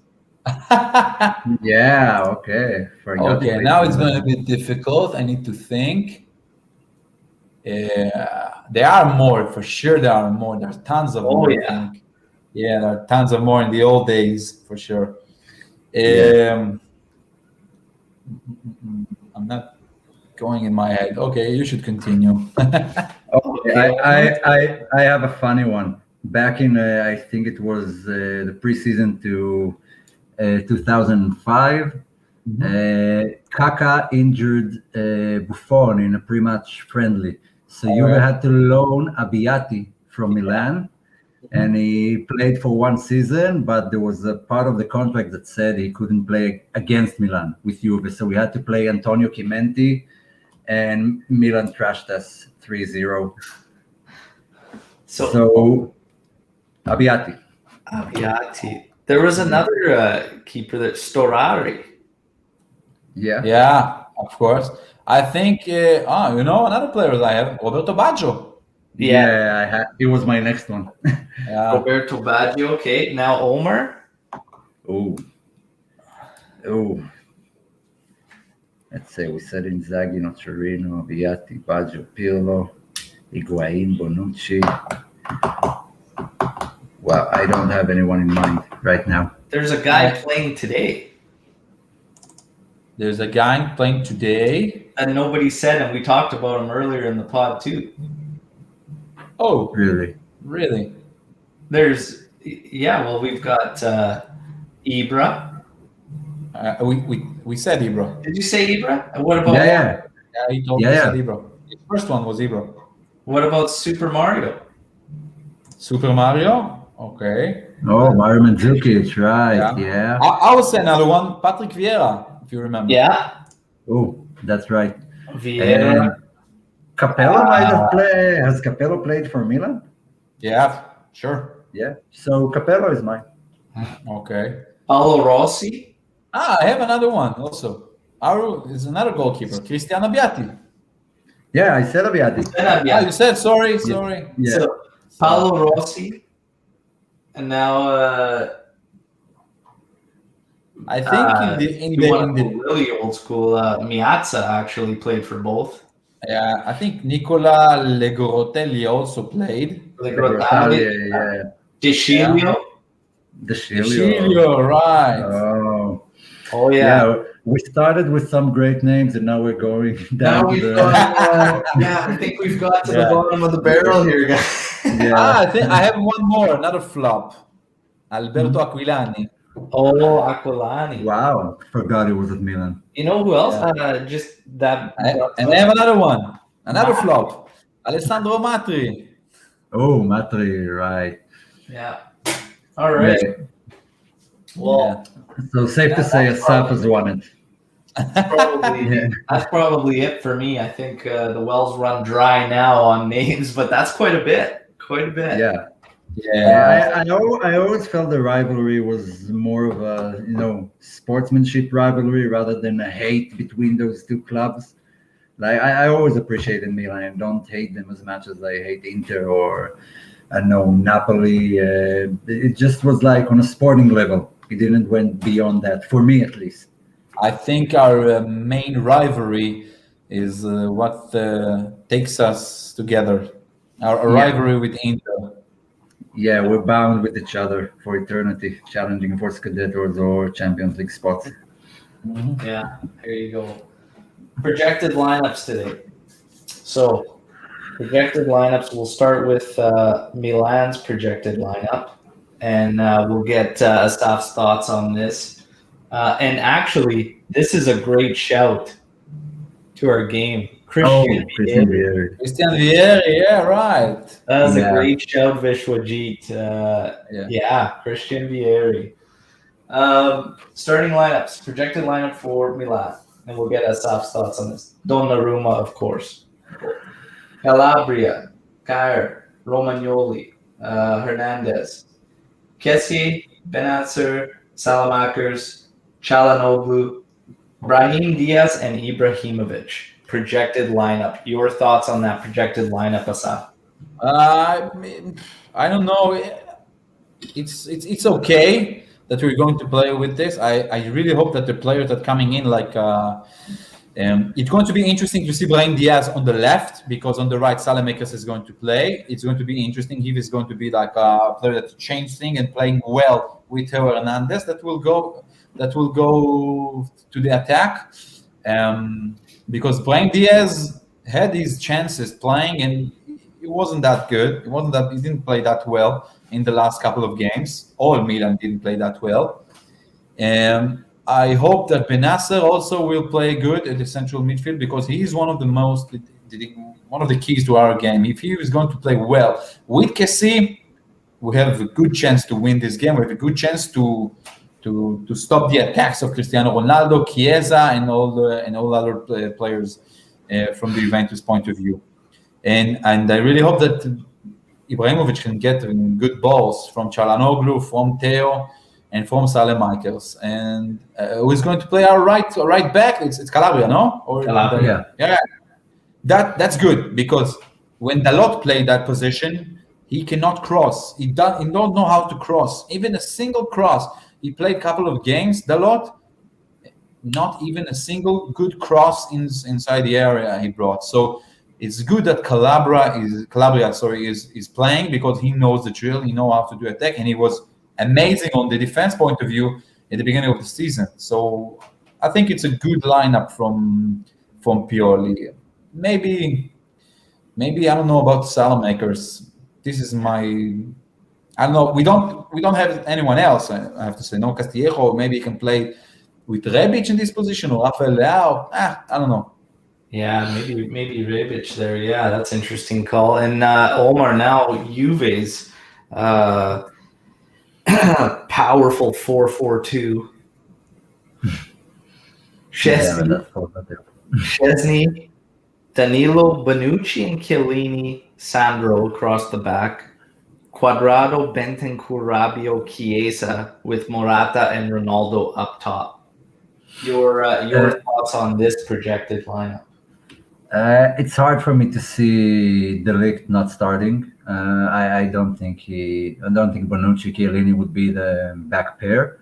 Yeah, okay. Okay, now it's going to be difficult. I need to think. There are more, for sure. There are more. There are tons of more. Yeah. I think. Yeah, there are tons of more in the old days, for sure. I'm not going in my head. Okay, you should continue. Okay, I have a funny one. Back in, I think it was the preseason to 2005, Kaká injured Buffon in a pre-match friendly. So Juve had to loan Abbiati from Milan, and he played for one season, but there was a part of the contract that said he couldn't play against Milan with Juve. So we had to play Antonio Chimenti, and Milan trashed us 3-0. So Abbiati. There was another keeper, that Storari. Yeah, of course. I think, another player that I have, Roberto Baggio. Yeah, I had. It was my next one. Roberto Baggio. Okay, now Omar. Oh. Let's say we said Inzaghi, Nocerino, Abbiati, Baggio, Pirlo, Higuain, Bonucci. Well, I don't have anyone in mind right now. There's a guy playing today. And nobody said, and we talked about him earlier in the pod too. Oh, Really? Really? There's Yeah, well, we've got Ibra. We said Ibra. Did you say Ibra? What about Yeah, Yeah, he told yeah, me yeah. said Ibra. The first one was Ibra. what about Super Mario? Super Mario. Okay. Oh, Mario Mandzukic, right? Yeah. Yeah. I will say another one. Patrick Vieira, if you remember. Yeah, Oh, that's right. Vieira. And Capello might have played. Has Capello played for Milan? Yeah. Sure. Yeah. So Capello is mine. Okay. Paolo Rossi. I have another one also. Our is another goalkeeper, Cristiano Abbiati. Yeah, I said Abiati. Ah, you said sorry. Yeah. So Paolo Rossi, and now I think in you want to the go really old school. Miazza actually played for both. yeah, I think Nicola Legorotelli also played. Grotali, Yeah. DeCilio. De Chilio, right? Oh. Oh Yeah, we started with some great names, and now we're going Now down to we've the. got, yeah, I think we've got to the Yeah. bottom of the barrel here, guys. Yeah. I think I have one more, another flop. Alberto Aquilani. Oh, Aquilani. Wow, forgot it was at Milan. You know who else? Yeah. Just that. And I have another one, another flop. Alessandro Matri. Oh, Matri, right. Yeah. All right. Yeah. Well, So safe to say, Asaf has won it. that's probably it for me. I think the wells run dry now on names, but that's quite a bit. Quite a bit. Yeah. Yeah. I always felt the rivalry was more of a sportsmanship rivalry rather than a hate between those two clubs. Like I always appreciated Milan. I don't hate them as much as I hate Inter or I know Napoli. It just was like on a sporting level. It didn't went beyond that for me at least. I think our main rivalry is what takes us together. Our rivalry with Inter. Yeah, we're bound with each other for eternity, challenging for Scudettos or Champions League spots. Yeah, there you go. Projected lineups today. So, projected lineups, we'll start with Milan's projected lineup, and we'll get Asaf's thoughts on this. And actually, this is a great shout to our game. Christian Christian Vieri. Vieri. Christian Vieri, yeah, right. That was a Yeah. great shout, Vishwajit. Yeah, Christian Vieri. Starting lineups, projected lineup for Milan, and we'll get Asaf's thoughts on this. Donnarumma, of course. Calabria, Kair, Romagnoli, Hernandez, Kessie, Benatzer, Salamakers, Çalhanoğlu, Brahim Diaz, and Ibrahimovic. Projected lineup. Your thoughts on that projected lineup, Asaf? I don't know. It's okay that we're going to play with this. I really hope that the players that coming in it's going to be interesting to see Brahim Diaz on the left because on the right Salamakers is going to play. It's going to be interesting. He is going to be like a player that change things and playing well with Theo Hernandez that will go to the attack. Because Brahim Diaz had his chances playing and it wasn't that good. He didn't play that well in the last couple of games. All Milan didn't play that well. I hope that Benasser also will play good at the central midfield because he is one of the keys to our game. If he is going to play well with Kessie, we have a good chance to win this game. We have a good chance to stop the attacks of Cristiano Ronaldo, Chiesa, and all other players from the Juventus point of view. And I really hope that Ibrahimovic can get good balls from Çalhanoğlu, from Theo, and from Salamakers. And who's going to play our right back? It's Calabria, no? Calabria. Yeah. That's good because when Dalot played that position, he cannot cross. He don't know how to cross. Even a single cross. He played a couple of games, Dalot. Not even a single good cross inside the area he brought. So it's good that Calabria is playing because he knows the drill. He knows how to do attack, and he was amazing on the defense point of view at the beginning of the season. So I think it's a good lineup from Pioli. Maybe I don't know about Salamakers. This is my I don't know. We don't have anyone else. I have to say, no Castillejo. Maybe he can play with Rebic in this position or Rafael Leao. I don't know. Yeah, maybe Rebic there. Yeah, that's interesting call. And Omar, now Juve's uh, powerful 4-4-2. Yeah, but Chesney, that's all that there. Chesney, Danilo, Bonucci, and Chiellini, Sandro across the back. Quadrado, Bentancur, Rabiot, Chiesa with Morata and Ronaldo up top. Your Uh, thoughts on this projected lineup? it's hard for me to see De Ligt not starting. I don't think Bonucci Chiellini would be the back pair.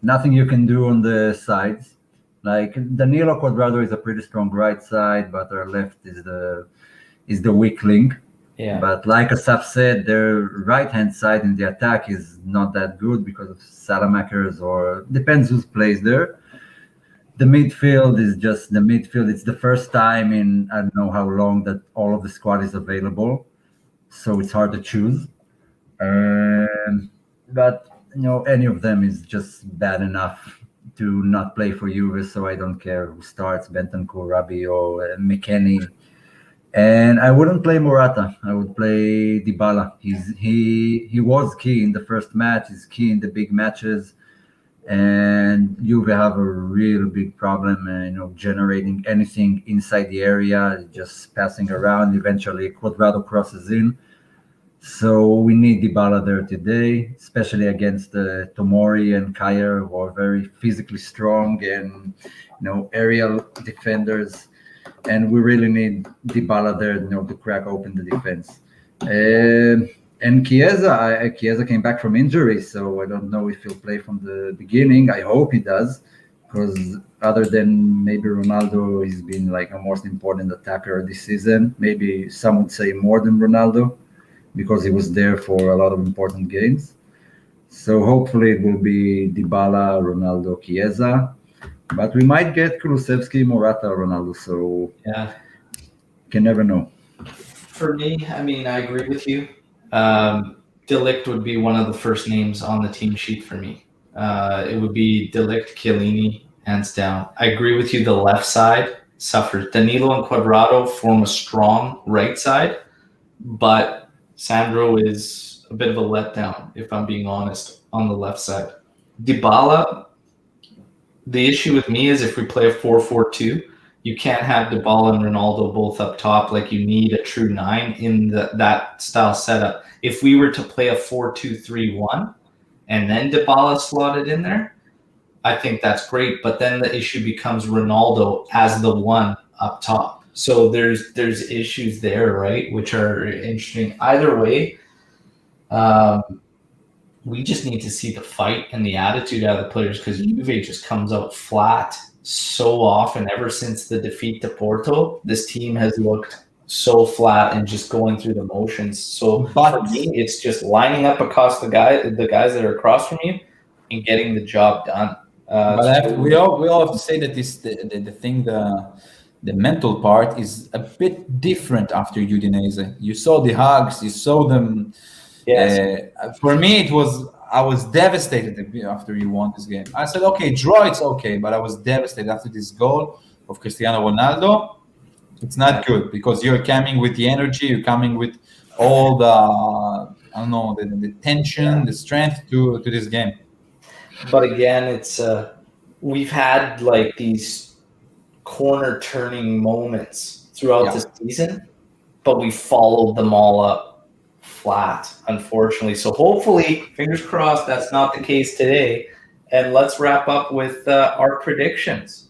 Nothing you can do on the sides. Like Danilo Quadrado is a pretty strong right side, but our left is the weak link. Yeah. But like Asaf said, their right hand side in the attack is not that good because of Salamakers or depends who plays there. The midfield is just the midfield. It's the first time in I don't know how long that all of the squad is available, so it's hard to choose. But any of them is just bad enough to not play for Juve. So I don't care who starts, Bentancur, Rabiot, McKennie, and I wouldn't play Morata. I would play Dybala. He was key in the first match. He's key in the big matches, and Juve have a real big problem, generating anything inside the area, just passing around. Eventually, Quadrado crosses in. So we need Dybala there today, especially against Tomori and Kyer, who are very physically strong and aerial defenders, and we really need Dybala there, to crack open the defense. And Chiesa came back from injury, so I don't know if he'll play from the beginning. I hope he does, because other than maybe Ronaldo, he's been like a most important attacker this season. Maybe some would say more than Ronaldo, because he was there for a lot of important games. So hopefully it will be Dybala, Ronaldo, Chiesa, but we might get Kulusevski, Morata, Ronaldo. So Yeah. can never know. For me, I mean, I agree with you. De Ligt would be one of the first names on the team sheet for me. It would be De Ligt, Chiellini, hands down. I agree with you. The left side suffers. Danilo and Quadrado form a strong right side, but Sandro is a bit of a letdown, if I'm being honest, on the left side. Dybala, the issue with me is if we play a 4-4-2, you can't have Dybala and Ronaldo both up top. Like, you need a true 9 in that style setup. If we were to play a 4-2-3-1 and then Dybala slotted in there, I think that's great. But then the issue becomes Ronaldo as the 1 up top. So there's issues there, right, which are interesting. Either way, we just need to see the fight and the attitude out of the players, because Juve just comes out flat so often. Ever since the defeat to Porto, this team has looked so flat and just going through the motions. So for me, it's just lining up across the guys that are across from you and getting the job done. We all have to say that the thing, the mental part is a bit different after Udinese. You saw the hugs, you saw them. Yes. For me, I was devastated after you won this game. I said, okay, draw, it's okay, but I was devastated after this goal of Cristiano Ronaldo. It's not good, because you're coming with the energy, you're coming with all the tension, the strength to this game. But again, it's we've had like these corner turning moments throughout the season, but we followed them all up flat, unfortunately. So hopefully, fingers crossed, that's not the case today. And let's wrap up with our predictions.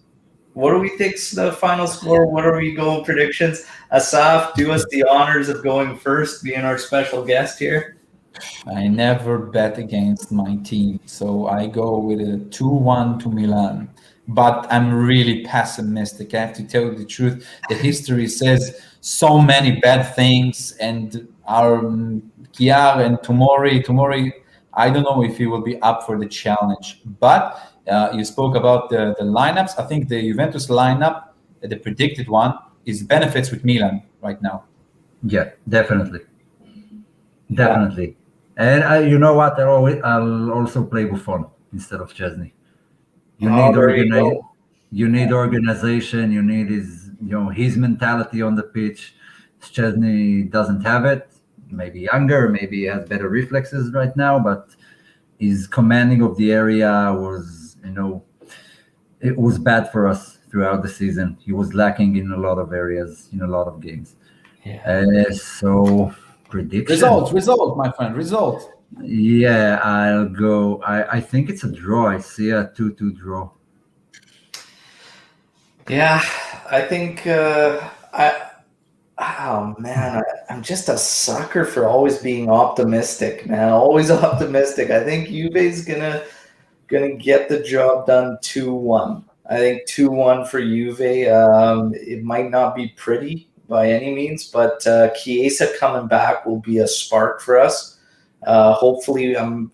What do we think's the final score? What are we going predictions? Asaf, do us the honors of going first, being our special guest here. I never bet against my team, so I go with a 2-1 to Milan. But I'm really pessimistic. I have to tell you the truth. The history says so many bad things, and our Kiar and Tomori, I don't know if he will be up for the challenge. But you spoke about the lineups. I think the Juventus lineup, the predicted one, is benefits with Milan right now. Yeah, definitely. Definitely. And you know what? I'll also play Buffon instead of Chesney. You Oh, need there you organize. go. You need organization. You need his mentality on the pitch. Chesney doesn't have it. Maybe younger. Maybe he has better reflexes right now. But his commanding of the area was, it was bad for us throughout the season. He was lacking in a lot of areas in a lot of games. Yeah. So prediction. Result, my friend, result. Yeah, I'll go. I think it's a draw. I see a 2-2 draw. Yeah, I think oh man, I'm just a sucker for always being optimistic, man. Always optimistic. I think Juve's gonna get the job done 2-1. I think 2-1 for Juve. It might not be pretty by any means, but Chiesa coming back will be a spark for us. Hopefully, I'm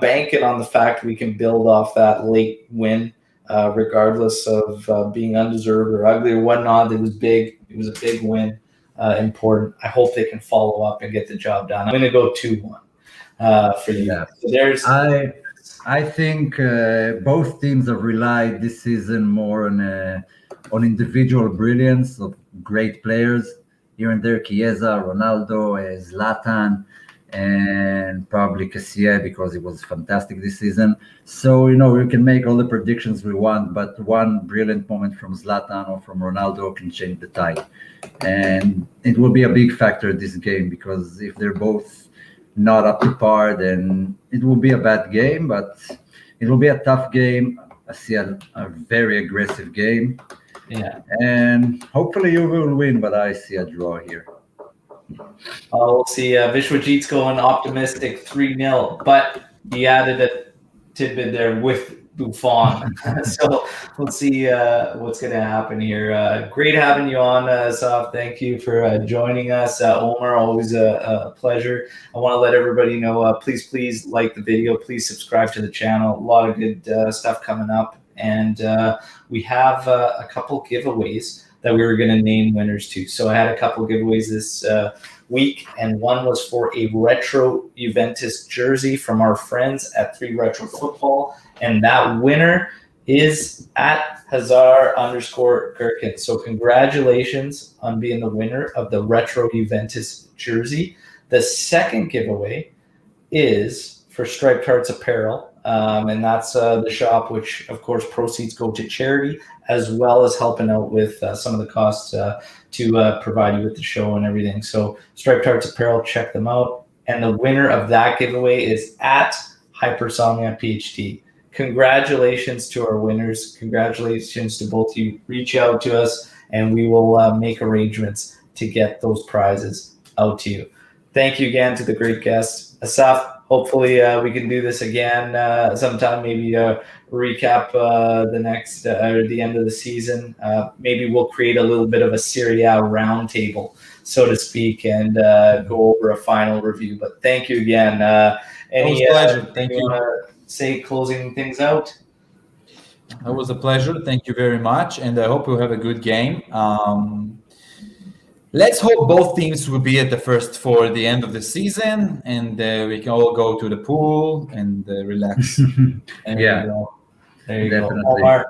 banking on the fact we can build off that late win, regardless of being undeserved or ugly or whatnot. It was big. It was a big win, important. I hope they can follow up and get the job done. I'm going to go 2-1 for you. Yeah. So there's. I think both teams have relied this season more on individual brilliance of great players here and there. Chiesa, Ronaldo, Zlatan, and probably Kessie because he was fantastic this season. So we can make all the predictions we want, but one brilliant moment from Zlatan or from Ronaldo can change the tide, and it will be a big factor this game because if they're both not up to par, then it will be a bad game, but it will be a tough game. I see a very aggressive game. Yeah. And hopefully you will win, but I see a draw here. We'll see. Vishwajit's going optimistic 3-0, but he added a tidbit there with Buffon. So we'll see what's going to happen here. Great having you on, Asaf. Thank you for joining us. Omar, always a pleasure. I want to let everybody know, please like the video. Please subscribe to the channel. A lot of good stuff coming up. And we have a couple giveaways that we were going to name winners to. So I had a couple giveaways this week, and one was for a retro Juventus jersey from our friends at 3 Retro Football, and that winner is at Hazar_Gherkin. So congratulations on being the winner of the retro Juventus jersey. The second giveaway is for Striped Hearts Apparel, and that's the shop, which of course proceeds go to charity, as well as helping out with some of the costs to provide you with the show and everything. So Striped Hearts Apparel, check them out. And the winner of that giveaway is at Hypersomnia PhD. Congratulations to our winners. Congratulations to both of you. Reach out to us and we will make arrangements to get those prizes out to you. Thank you again to the great guests. Asaf, hopefully we can do this again sometime, maybe recap the end of the season. Maybe we'll create a little bit of a Serie A roundtable, so to speak, and go over a final review. But thank you again. It was a pleasure. Thank you. Say closing things out? It was a pleasure. Thank you very much. And I hope you have a good game. Let's hope both teams will be at the first for the end of the season, and we can all go to the pool and relax. Yeah, there you go. Omar,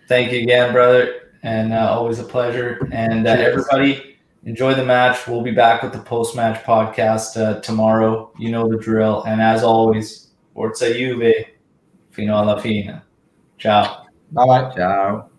thank you again, brother, and always a pleasure. And everybody, enjoy the match. We'll be back with the post-match podcast tomorrow. You know the drill. And as always, Forza Juve, fino alla fine. Ciao. Bye-bye. Ciao.